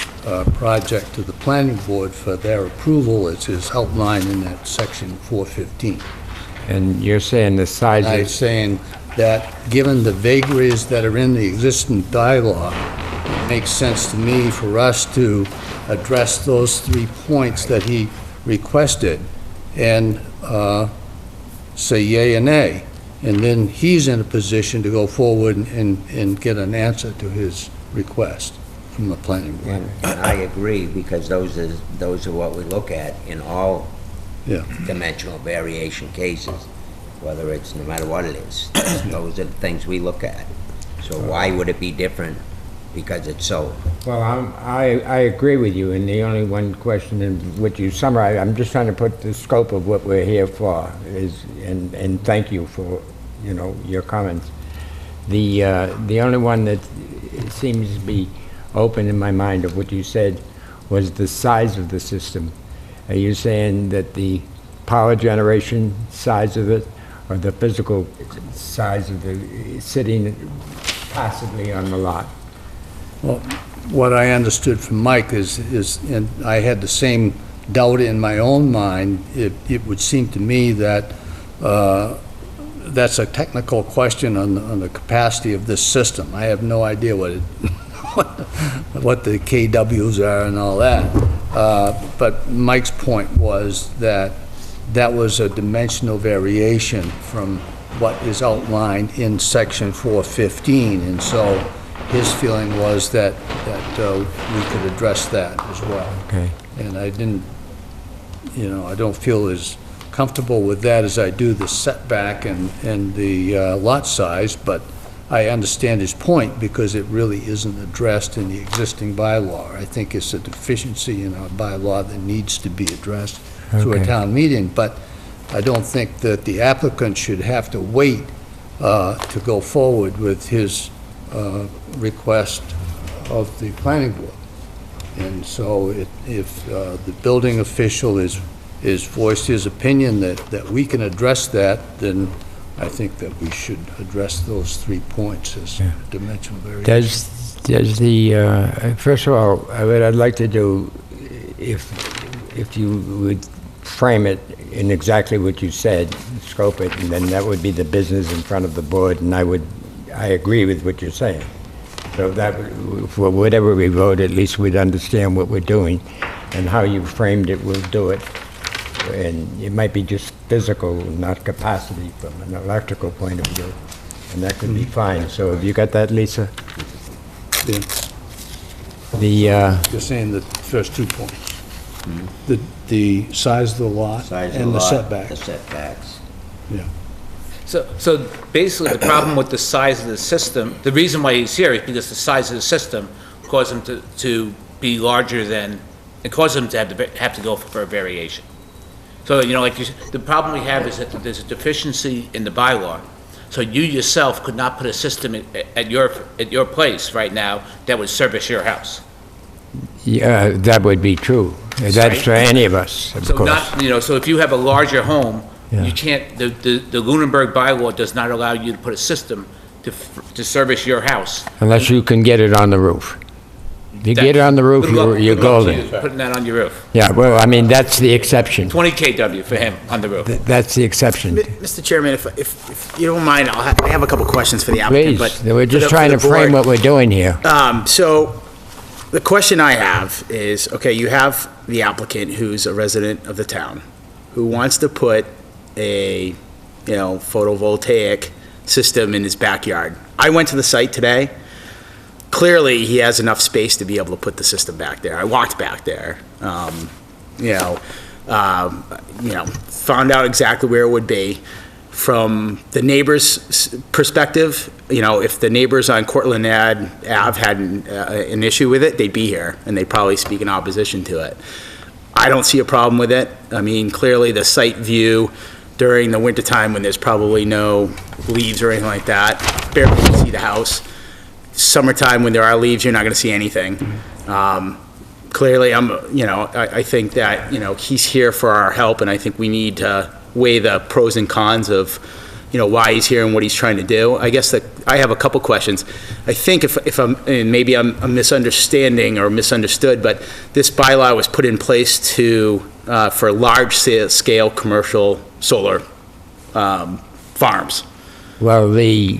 project to the planning board for their approval as is outlined in that section 415. And you're saying the size I'm is, saying that, given the vagaries that are in the existing dialogue, it makes sense to me for us to address those 3 points that he requested and say yay or nay. And then he's in a position to go forward and get an answer to his request from the planning board. And I agree, because those are what we look at in all Yeah. dimensional variation cases, whether it's, no matter what it is. Those are the things we look at. So why would it be different because it's sold? Well, I agree with you, and the only one question in what you summarize, I'm just trying to put the scope of what we're here for, and thank you for, your comments. The only one that seems to be open in my mind of what you said was the size of the system. Are you saying that the power generation size of it, or the physical size of the sitting passively on the lot? Well, what I understood from Mike is, and I had the same doubt in my own mind, it would seem to me that that's a technical question on the capacity of this system. I have no idea what the KWs are and all that. But Mike's point was that was a dimensional variation from what is outlined in section 415, and so his feeling was that we could address that as well. Okay. And I didn't, I don't feel as comfortable with that as I do the setback and the lot size, but I understand his point because it really isn't addressed in the existing bylaw. I think it's a deficiency in our bylaw that needs to be addressed through a town meeting, but I don't think that the applicant should have to wait to go forward with his request of the planning board. And so if the building official is voiced his opinion that we can address that, then I think that we should address those 3 points as dimensional variation. Does the, first of all, what I'd like to do, if you would frame it in exactly what you said, scope it, and then that would be the business in front of the board, and I agree with what you're saying. So that, for whatever we vote, at least we'd understand what we're doing, and how you framed it, we'll do it. And it might be just physical, not capacity from an electrical point of view, and that could be fine. So have you got that, Lisa? Yeah. You're saying the first 2 points. The size of the lot and the setback. The setbacks. Yeah. So basically, the problem with the size of the system, the reason why he's here is because the size of the system caused him to be larger than, it caused him to have to go for a variation. So, the problem we have is that there's a deficiency in the bylaw. So you yourself could not put a system at your place right now that would service your house. Yeah, that would be true. That's for any of us, of course. So if you have a larger home, Yeah. you can't, the Lunenburg bylaw does not allow you to put a system to service your house. Unless you can get it on the roof. If you get it on the roof, you're golden. Putting that on your roof. Yeah, well, that's the exception. 20 kW for him on the roof. That's the exception. Mr. Chairman, if you don't mind, I have a couple questions for the applicant. Please, but we're just trying to frame what we're doing here. So the question I have is, okay, you have the applicant who's a resident of the town, who wants to put a, photovoltaic system in his backyard. I went to the site today. Clearly, he has enough space to be able to put the system back there. I walked back there, found out exactly where it would be. From the neighbor's perspective, if the neighbors on Cortland Ave had an issue with it, they'd be here, and they'd probably speak in opposition to it. I don't see a problem with it. I mean, clearly, the site view during the wintertime when there's probably no leaves or anything like that, barely can see the house. Summertime, when there are leaves, you're not going to see anything. Clearly, I think that, he's here for our help, and I think we need to weigh the pros and cons of, why he's here and what he's trying to do. I guess that I have a couple questions. I think if I'm, and maybe I'm misunderstanding or misunderstood, but this bylaw was put in place for large-scale commercial solar farms. Well, the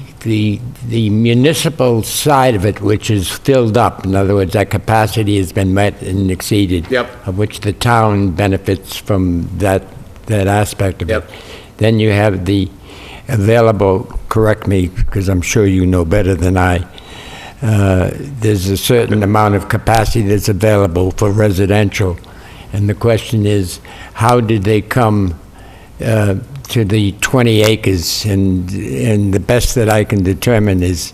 municipal side of it, which is filled up, in other words, that capacity has been met and exceeded, Yep. of which the town benefits from that that aspect of it. Yep. Then you have the available, correct me, because I'm sure you know better than I, there's a certain amount of capacity that's available for residential. And the question is, how did they come to the 20 acres? And the best that I can determine is,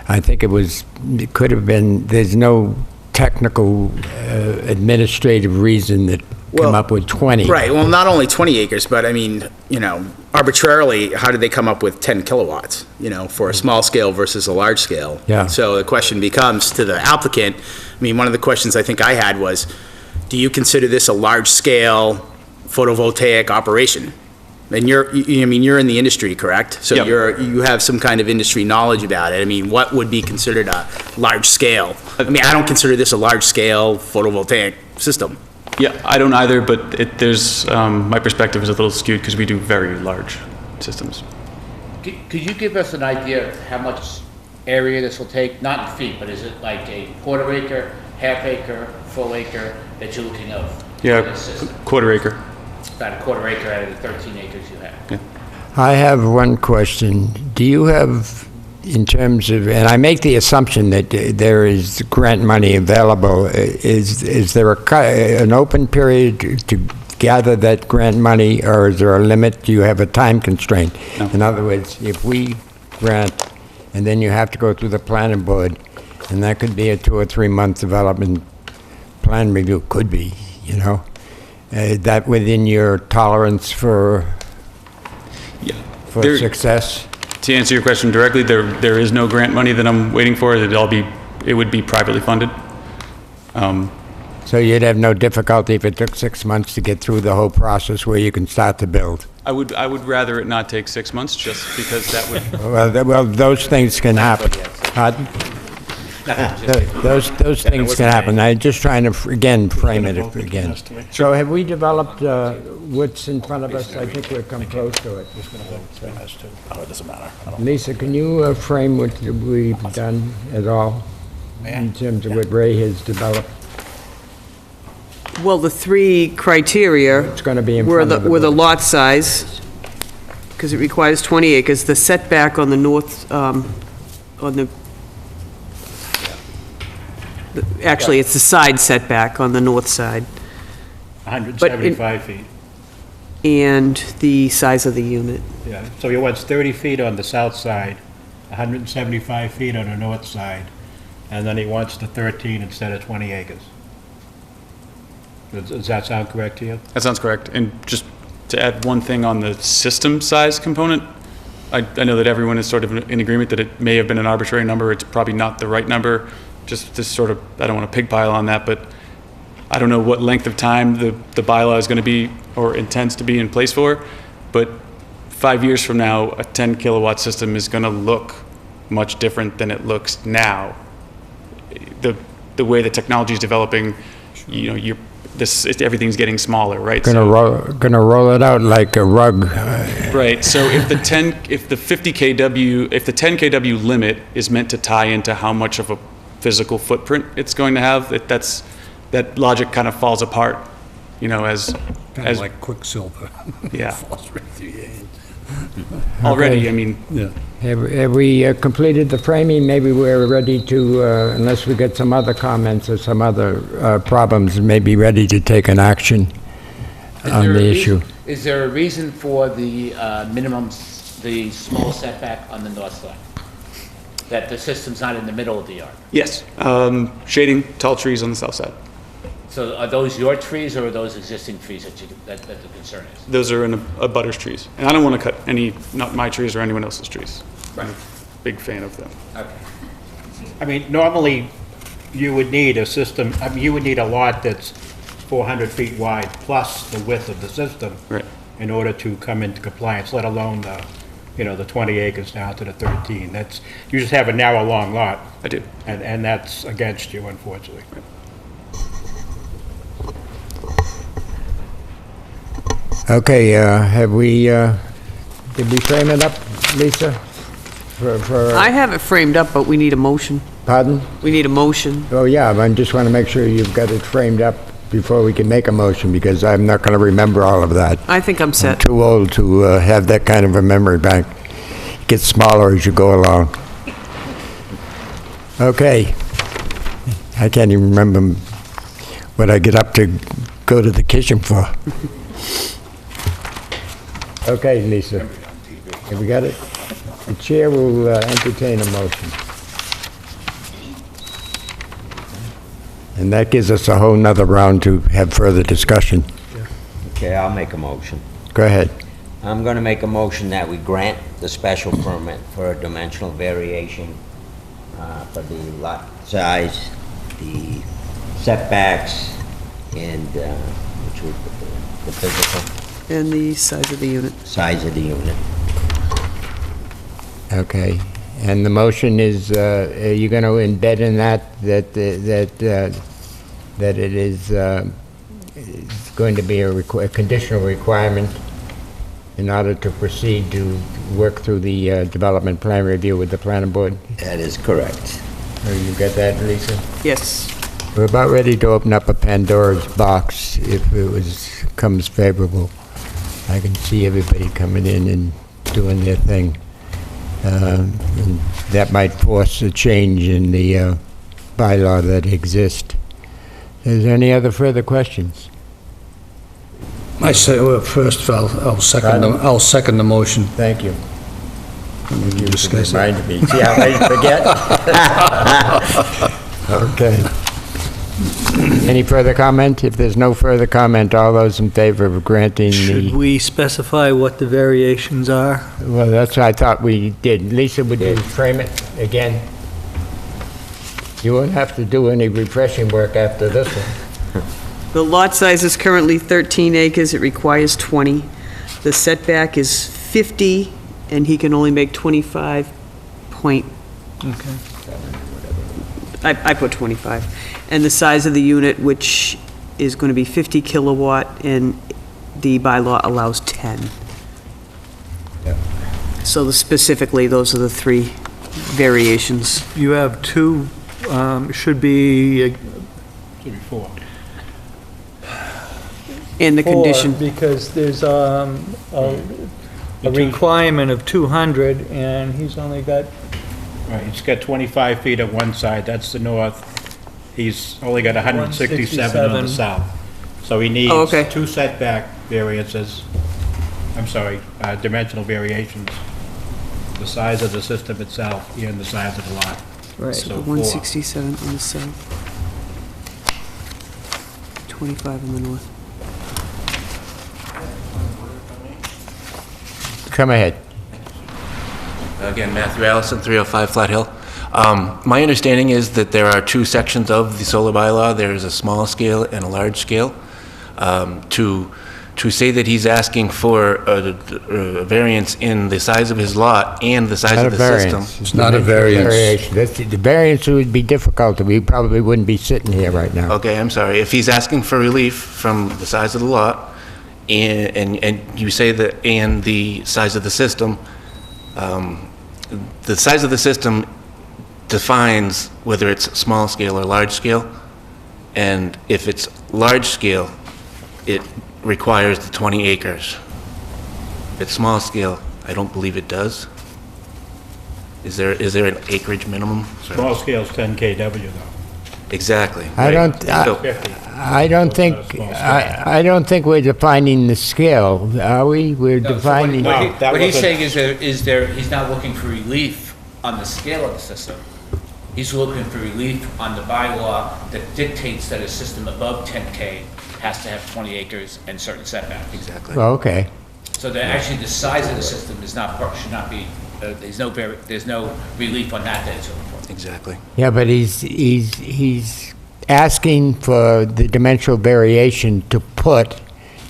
I think it could have been, there's no technical administrative reason that come up with 20. Right, well, not only 20 acres, but I mean, you know, arbitrarily, how did they come up with 10 kilowatts, you know, for a small scale versus a large scale? Yeah. So the question becomes to the applicant, I mean, one of the questions I think I had was, do you consider this a large scale photovoltaic operation? And you're in the industry, correct? So Yep. you have some kind of industry knowledge about it. I mean, what would be considered a large scale? I mean, I don't consider this a large scale photovoltaic system. Yeah, I don't either, but there's, my perspective is a little skewed because we do very large systems. Could you give us an idea of how much area this will take? Not in feet, but is it like a quarter acre, half acre, full acre that you're looking of? for Yeah, this system? quarter acre. About a quarter acre out of the 13 acres you have. I have one question. Do you have, in terms of, and I make the assumption that there is grant money available, is there an open period to gather that grant money, or is there a limit? Do you have a time constraint? No. In other words, if we grant, and then you have to go through the planning board, and that could be a 2 or 3 month development plan review, could be, you know? That within your tolerance for Yeah. for There- success? To answer your question directly, there is no grant money that I'm waiting for. It would be privately funded. So you'd have no difficulty if it took 6 months to get through the whole process where you can start to build? I would rather it not take 6 months, just because that would, Well, those things can happen. Pardon? Those things can happen. I'm just trying to, again, frame it again. So have we developed what's in front of us? I think we've come close to it. Oh, it doesn't matter. Lisa, can you frame what we've done at all in terms of what Ray has developed? Well, the three criteria It's going to be in were front of the the board. lot size, because it requires 20 acres, the setback on the north, actually, it's the side setback on the north side, 175 feet. and the size of the unit. Yeah, so he wants 30 feet on the south side, 175 feet on the north side, and then he wants the 13 instead of 20 acres. Does that sound correct to you? that sounds correct. And just to add one thing on the system size component, I know that everyone is sort of in agreement that it may have been an arbitrary number. It's probably not the right number. Just to sort of, I don't want to pig pile on that, but I don't know what length of time the bylaw is going to be or intends to be in place for, but 5 years from now, a 10 kilowatt system is going to look much different than it looks now. The way the technology is developing, you know, everything's getting smaller, right? Gonna roll it out like a rug. Right, so if the 10 kW limit is meant to tie into how much of a physical footprint it's going to have, that logic kind of falls apart, you know, as like quicksilver. Yeah. Falls right through your hand. already, Okay. I mean, Yeah. Have we completed the framing? Maybe we're ready to, unless we get some other comments or some other problems, maybe ready to take an action on the issue. Is there a reason for the the small setback on the north side? That the system's not in the middle of the yard? yes, shading tall trees on the south side. So are those your trees, or are those existing trees that the concern is? Those are in a butter's trees. And I don't want to cut not my trees or anyone else's trees. I'm a big fan of them. Okay. I mean, normally, you would need a system, I mean, you would need a lot that's 400 feet wide plus the width of the system. Right. In order to come into compliance, let alone the 20 acres down to the 13. You just have a narrow, long lot. I do. And that's against you, unfortunately. Okay, did we frame it up, Lisa? I have it framed up, but we need a motion. Pardon? We need a motion. Oh, yeah, I just want to make sure you've got it framed up before we can make a motion, because I'm not going to remember all of that. I think I'm I'm set. too old to have that kind of a memory bank. It gets smaller as you go along. Okay. I can't even remember what I get up to go to the kitchen for. Okay, Lisa. Have we got it? The chair will entertain a motion. And that gives us a whole nother round to have further discussion. Okay, I'll make a motion. Go ahead. I'm going to make a motion that we grant the special permit for a dimensional variation for the lot size, the setbacks, and which would the physical And the size of the unit. size of the unit. Okay. And the motion is, are you going to embed in that that it is it's going to be a conditional requirement in order to proceed to work through the development plan review with the planning board? That is correct. You got that, Lisa? Yes. We're about ready to open up a Pandora's box if it comes favorable. I can see everybody coming in and doing their thing. And that might force a change in the bylaw that exists. Is there any other further questions? I say, well, first, I'll second the motion. Thank you. You discuss it. Reminded me. See how I forget? Okay. Any further comment? If there's no further comment, all those in favor of granting Should the... we specify what the variations are? Well, that's what I thought we did. Lisa, would you frame it again? You won't have to do any refreshing work after this one. The lot size is currently 13 acres, it requires 20. The setback is 50, and he can only make 25 point, Okay. I put 25. And the size of the unit, which is going to be 50 kilowatt, and the bylaw allows 10. So specifically, those are the three variations. You have two, should be Should be 4. And the four, condition, because there's a requirement of 200, and he's only got, Right, he's got 25 feet on one side, that's the north. He's only got 167 on the 167. south. So he needs Oh, okay. 2 setback variances, dimensional variations. The size of the system itself and the size of the lot. right. so So 167 on the south. 25 on the north. Come ahead. Again, Matthew Allison, 305 Flat Hill. My understanding is that there are 2 sections of the solar bylaw. There is a small scale and a large scale. To say that he's asking for a variance in the size of his lot and the size Not a of the system. variance. It's not a variance. The variance would be difficult. We probably wouldn't be sitting here right now. Okay, I'm sorry. If he's asking for relief from the size of the lot, and you say that, and the size of the system, the size of the system defines whether it's small scale or large scale, and if it's large scale, it requires the 20 acres. If it's small scale, I don't believe it does. Is there an acreage minimum? Small scale's 10 kW though. Exactly. I don't, So- 50. I don't think, I don't think we're defining the scale, are we? We're No, so defining, No, that What he's wasn't- saying is he's not looking for relief on the scale of the system. He's looking for relief on the bylaw that dictates that a system above 10K has to have 20 acres and certain setbacks. Exactly. well, okay. So that actually the size of the system is not, should not be, there's no relief on that it's looking for. Exactly. Yeah, but he's asking for the dimensional variation to put,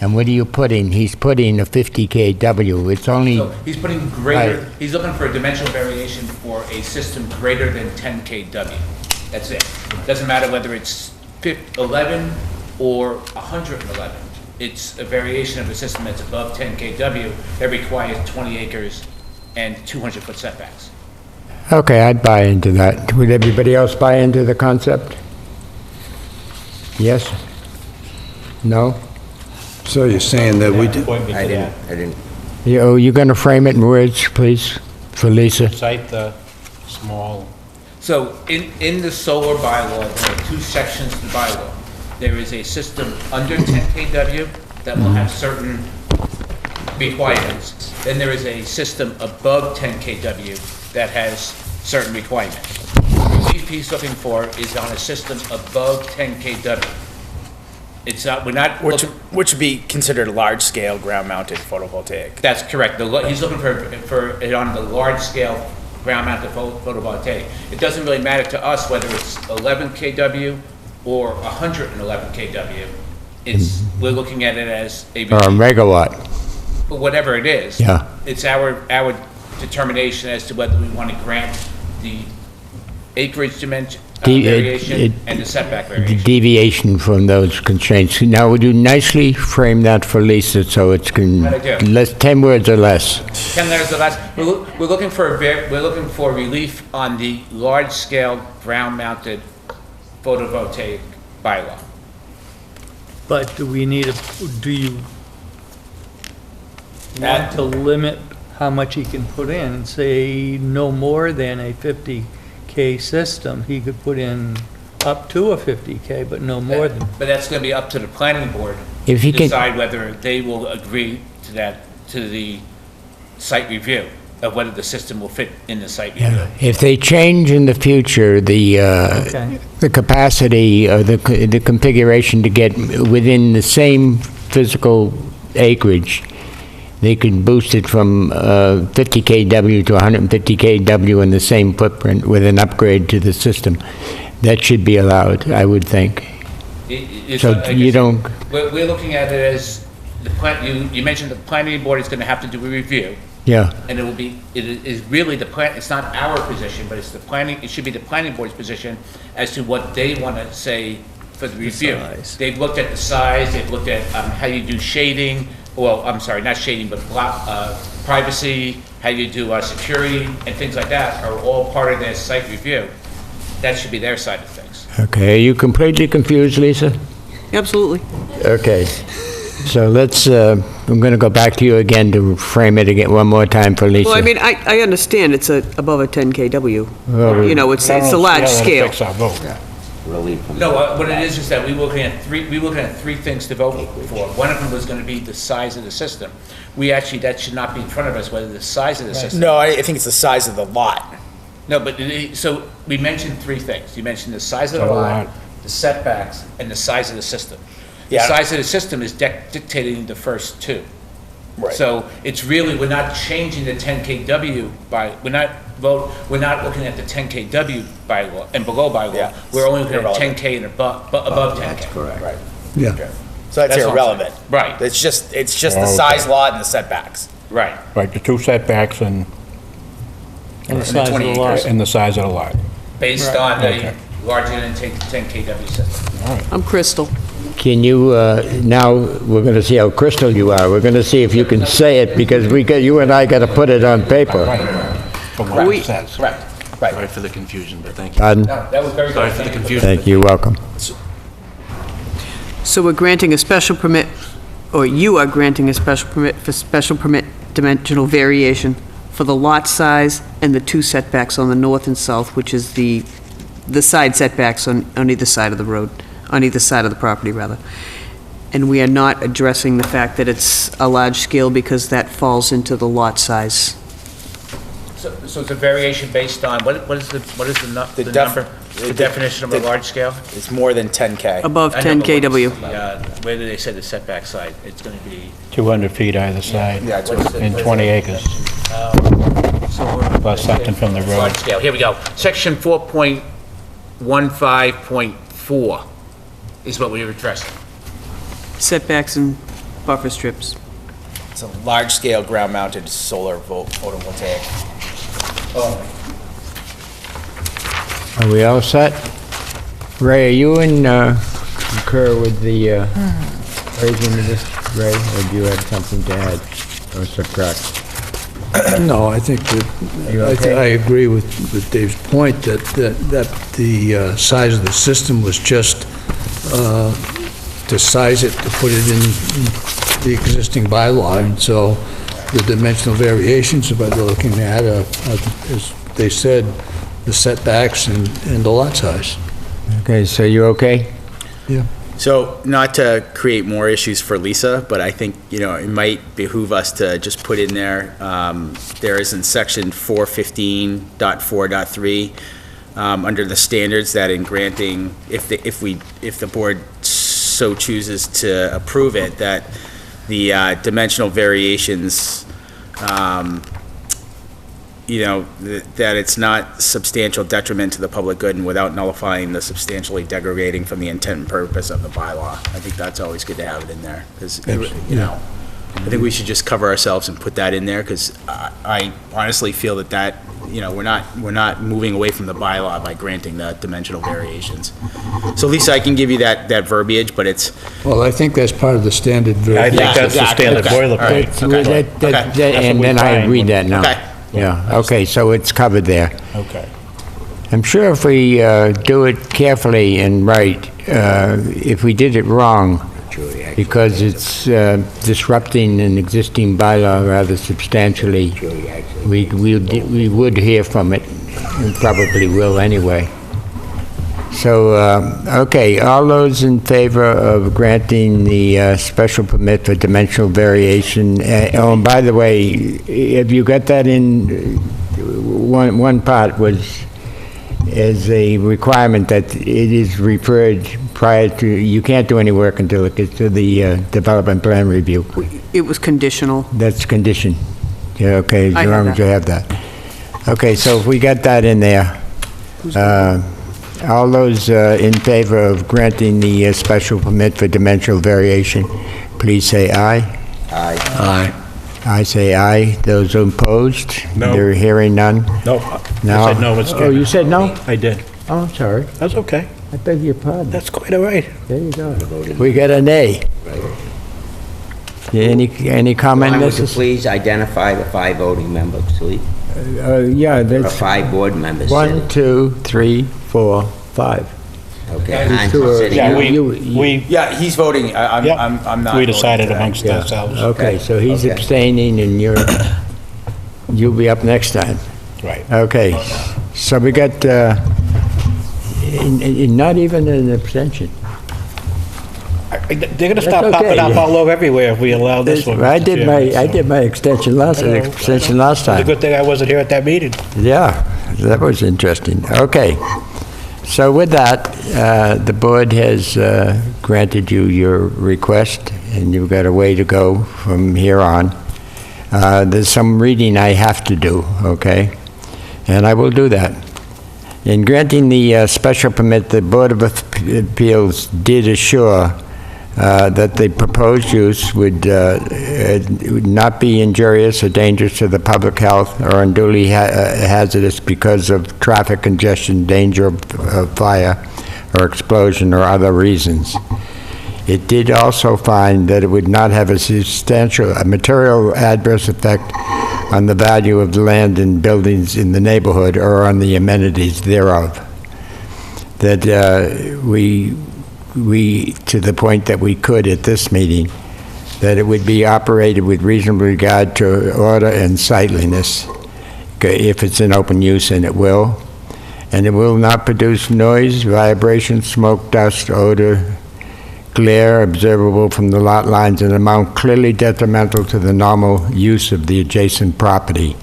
and what are you putting? He's putting a 50 kW. It's only, So he's putting greater, Right. he's looking for a dimensional variation for a system greater than 10 kW. That's it. Doesn't matter whether it's 11 or 111. It's a variation of a system that's above 10 kW that requires 20 acres and 200-foot setbacks. okay, I'd buy into that. Would everybody else buy into the concept? Yes? No? So you're saying that we did, Appointment I to didn't, that. I didn't, You're going to frame it in words, please, for Lisa? Cite the small, So in the solar bylaw, there are two sections to the bylaw. There is a system under 10 kW that will have certain requirements. Then there is a system above 10 kW that has certain requirements. The relief he's looking for is on a system above 10 kW. It's not, we're not Which, looking, which would be considered large-scale ground-mounted photovoltaic. that's correct. He's looking for it on the large-scale ground-mounted photovoltaic. It doesn't really matter to us whether it's 11 kW or 111 kW. It's, we're looking at it as a, Or a megawatt? whatever it is. Yeah. It's our determination as to whether we want to grant the acreage dimension, variation and the setback The variation. deviation from those constraints. Now, would you nicely frame that for Lisa so it's How'd I do? less, 10 words or less? 10 letters or less. We're looking for, we're looking for relief on the large-scale ground-mounted photovoltaic bylaw. But do we need do you want to limit how much he can put in and say no more than a 50K system? He could put in up to a 50K, but no more than. But that's going to be up to the planning board If to he can, decide whether they will agree to that, to the site review, of whether the system will fit in the site review. if they change in the future Okay. the capacity or the configuration to get within the same physical acreage, they could boost it from 50 kW to 150 kW in the same footprint with an upgrade to the system. That should be allowed, I would think. So Like I you said, don't, We're looking at it as, you mentioned the planning board is going to have to do a review, yeah. and it is really the plan, it's not our position, but it's the planning, it should be the planning board's position as to what they want to say for the review. size. They've looked at the size, they've looked at how you do shading, well, I'm sorry, not shading, but privacy, how you do security, and things like that are all part of their site review. That should be their side of things. Okay, are you completely confused, Lisa? Absolutely. Okay. So let's, I'm going to go back to you again to frame it again one more time for Lisa. Well, I mean, I understand it's above a 10 kW. Well, You know, it's a large scale. Fix our vote. relief from. No, what it is that we were looking at three things to vote for. One of them was gonna be the size of the system. That should not be in front of us, whether the size of the system. No, I think it's the size of the lot. No, but, so, we mentioned three things. You mentioned the size of the lot, the setbacks, and the size of the system. The Yeah. size of the system is dictating the first two. Right. So, it's really, we're not changing the 10 kW we're not looking at the 10 kW bylaw and below bylaw. Yeah. We're only looking at Irrelevant. 10K and above 10K. That's correct. Right. Yeah. So that's That's what I'm irrelevant. saying. Right. It's just the size lot and the setbacks. Right. Right, the two setbacks and And the size of 20 the lot. the size of the lot. Based on a larger than 10 kW system. I'm Crystal. Can you, now, we're going to see how crystal you are. We're going to see if you can say it, because you and I got to put it on paper. From what We- it says. Correct. Sorry for the confusion, but thank you. Pardon? No, that was very good. Sorry for the Thank you. confusion. Thank you, welcome. So we're granting a special permit, or you are granting a special permit for special permit dimensional variation for the lot size and the two setbacks on the north and south, which is the side setbacks on either side of the road, on either side of the property, rather. And we are not addressing the fact that it's a large scale because that falls into the lot size. So it's a variation based on, what is the number? The definition of a large scale? It's more than 10K. Above I know, 10 but what's kW. the, where do they say the setback side? It's gonna be. 200 feet either side, Yeah, it's and 20 acres, plus something from the road. Large scale, here we go. Section 4.15.4 is what we were addressing. Setbacks and buffer strips. It's a large-scale ground-mounted solar photovoltaic. Are we all set? Ray, are you in concur with the version of this, Ray, or do you have something to add or subtract? No, I think that, I agree with Dave's point that the size of the system was just to size it, to put it in the existing bylaw, and so the dimensional variations that they're looking at are, as they said, the setbacks and the lot size. Okay, so you okay? Yeah. So, not to create more issues for Lisa, but I think, it might behoove us to just put in there, there is in section 415.4.3, under the standards that in granting, if the board so chooses to approve it, that the dimensional variations, that it's not substantial detriment to the public good and without nullifying the substantially degrading from the intent and purpose of the bylaw. I think that's always good to have it in there, because, I think we should just cover ourselves and put that in there, because I honestly feel that, we're not moving away from the bylaw by granting the dimensional variations. So Lisa, I can give you that verbiage, but it's... Well, I think that's part of the standard. I think that's the standard boilerplate. And then I read that now. Okay. Yeah, okay, so it's covered there. Okay. I'm sure if we do it carefully and right, if we did it wrong, because it's disrupting an existing bylaw rather substantially, we would hear from it, and probably will anyway. So, okay, all those in favor of granting the special permit for dimensional variation, oh, and by the way, have you got that in, one part was as a requirement that it is referred prior to, you can't do any work until it gets to the development plan review. It was conditional. That's condition. Yeah, okay, as I have long as you have that. Okay, so if we got that in there, all those in favor of granting the special permit for dimensional variation, please say aye. Aye. Aye. I say aye. Those opposed? No. They're hearing none? No. No. I said no, Mr. Oh, Chairman. you said no? I did. Oh, I'm sorry. That's okay. I beg your pardon. That's quite all right. There you go. We got a nay. Any comment, Ron, would you Mrs.? please identify the 5 voting members, please? Yeah, Or that's 5 board members? 1, 2, 3, 4, 5. Okay. These Hans two is are- sitting Yeah, out. we, Yeah, he's voting. Yep. I'm not. we voting decided today. amongst Yeah. ourselves. Okay, so he's Okay. abstaining and you'll be up next time. Right. Okay, so we got, not even an abstention. They're gonna start That's popping okay. up all over everywhere if we allow this one. I Mr. did Chairman, I so- did my extension last It's a time. good thing I wasn't here at that meeting. Yeah, that was interesting. Okay, so with that, the board has granted you your request, and you've got a way to go from here on. There's some reading I have to do, okay? And I will do that. In granting the special permit, the Board of Appeals did assure that the proposed use would not be injurious or dangerous to the public health or unduly hazardous because of traffic congestion, danger of fire or explosion or other reasons. It did also find that it would not have a material adverse effect on the value of the land and buildings in the neighborhood or on the amenities thereof. That we, to the point that we could at this meeting, that it would be operated with reasonable regard to order and sightliness, if it's in open use, and it will. And it will not produce noise, vibration, smoke, dust, odor, glare observable from the lot lines in an amount clearly detrimental to the normal use of the adjacent property.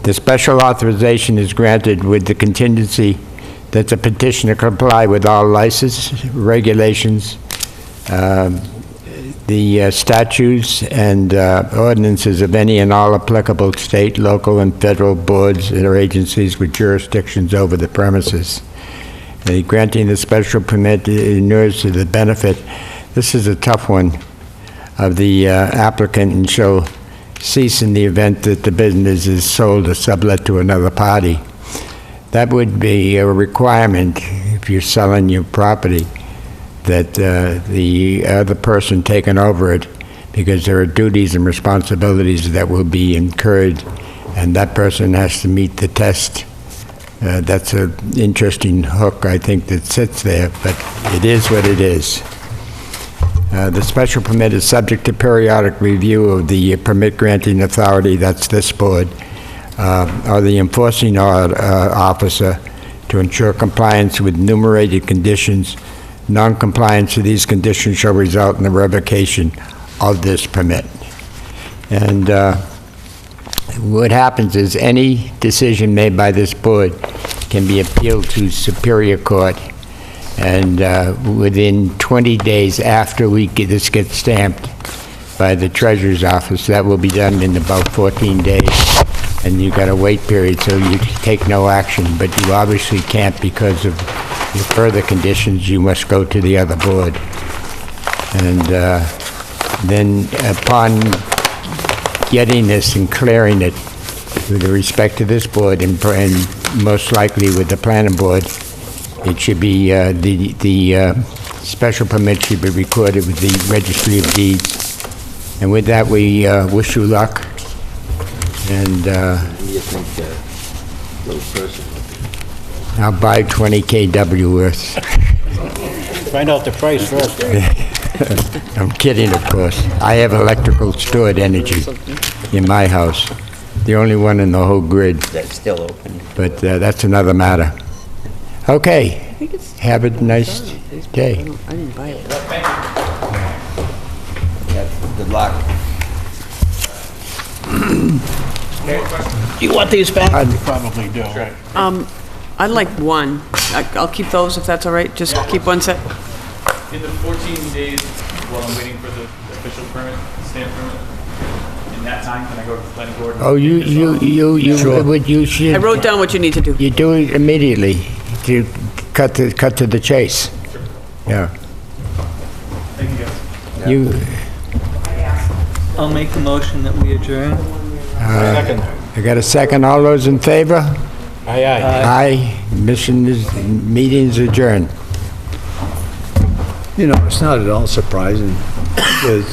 The special authorization is granted with the contingency that the petitioner comply with all license regulations, the statutes and ordinances of any and all applicable state, local, and federal boards or agencies with jurisdictions over the premises. Granting the special permit inures to the benefit, this is a tough one, of the applicant, and shall cease in the event that the business is sold or sublet to another party. That would be a requirement if you're selling your property, that the other person taking over it, because there are duties and responsibilities that will be incurred, and that person has to meet the test. That's an interesting hook, I think, that sits there, but it is what it is. The special permit is subject to periodic review of the permit granting authority, that's this board, or the enforcing officer, to ensure compliance with enumerated conditions. Non-compliance with these conditions shall result in the revocation of this permit. And what happens is any decision made by this board can be appealed to Superior Court, and within 20 days after this gets stamped by the Treasurer's Office, that will be done in about 14 days, and you've got a wait period, so you take no action, but you obviously can't because of the further conditions, you must go to the other board. And then upon getting this and clearing it with respect to this board and most likely with the planning board, it should be, the special permit should be recorded with the Registry of Deeds. And with that, we wish you luck. And What do you think the little person would be? I'll buy 20 kW worth. Find out the price first. I'm kidding, of course. I have electrical stored energy in my house, the only one in the whole grid, That's still open. but that's another matter. Okay, have a nice day. I didn't buy it. Yeah, good luck. Do you want these back? You probably do, right? I'd like one. I'll keep those if that's all right. Just keep one set. In the 14 days while I'm waiting for the official permit, stamp permit, in that time, can I go to the planning board? Oh, you should. I wrote down what you need to do. You do it immediately to cut to the chase. Yeah. Thank you, guys. You, I'll make the motion that we adjourn. Second. I got a second. All those in favor? Aye, aye. Aye. Meeting's adjourned. You know, it's not at all surprising, because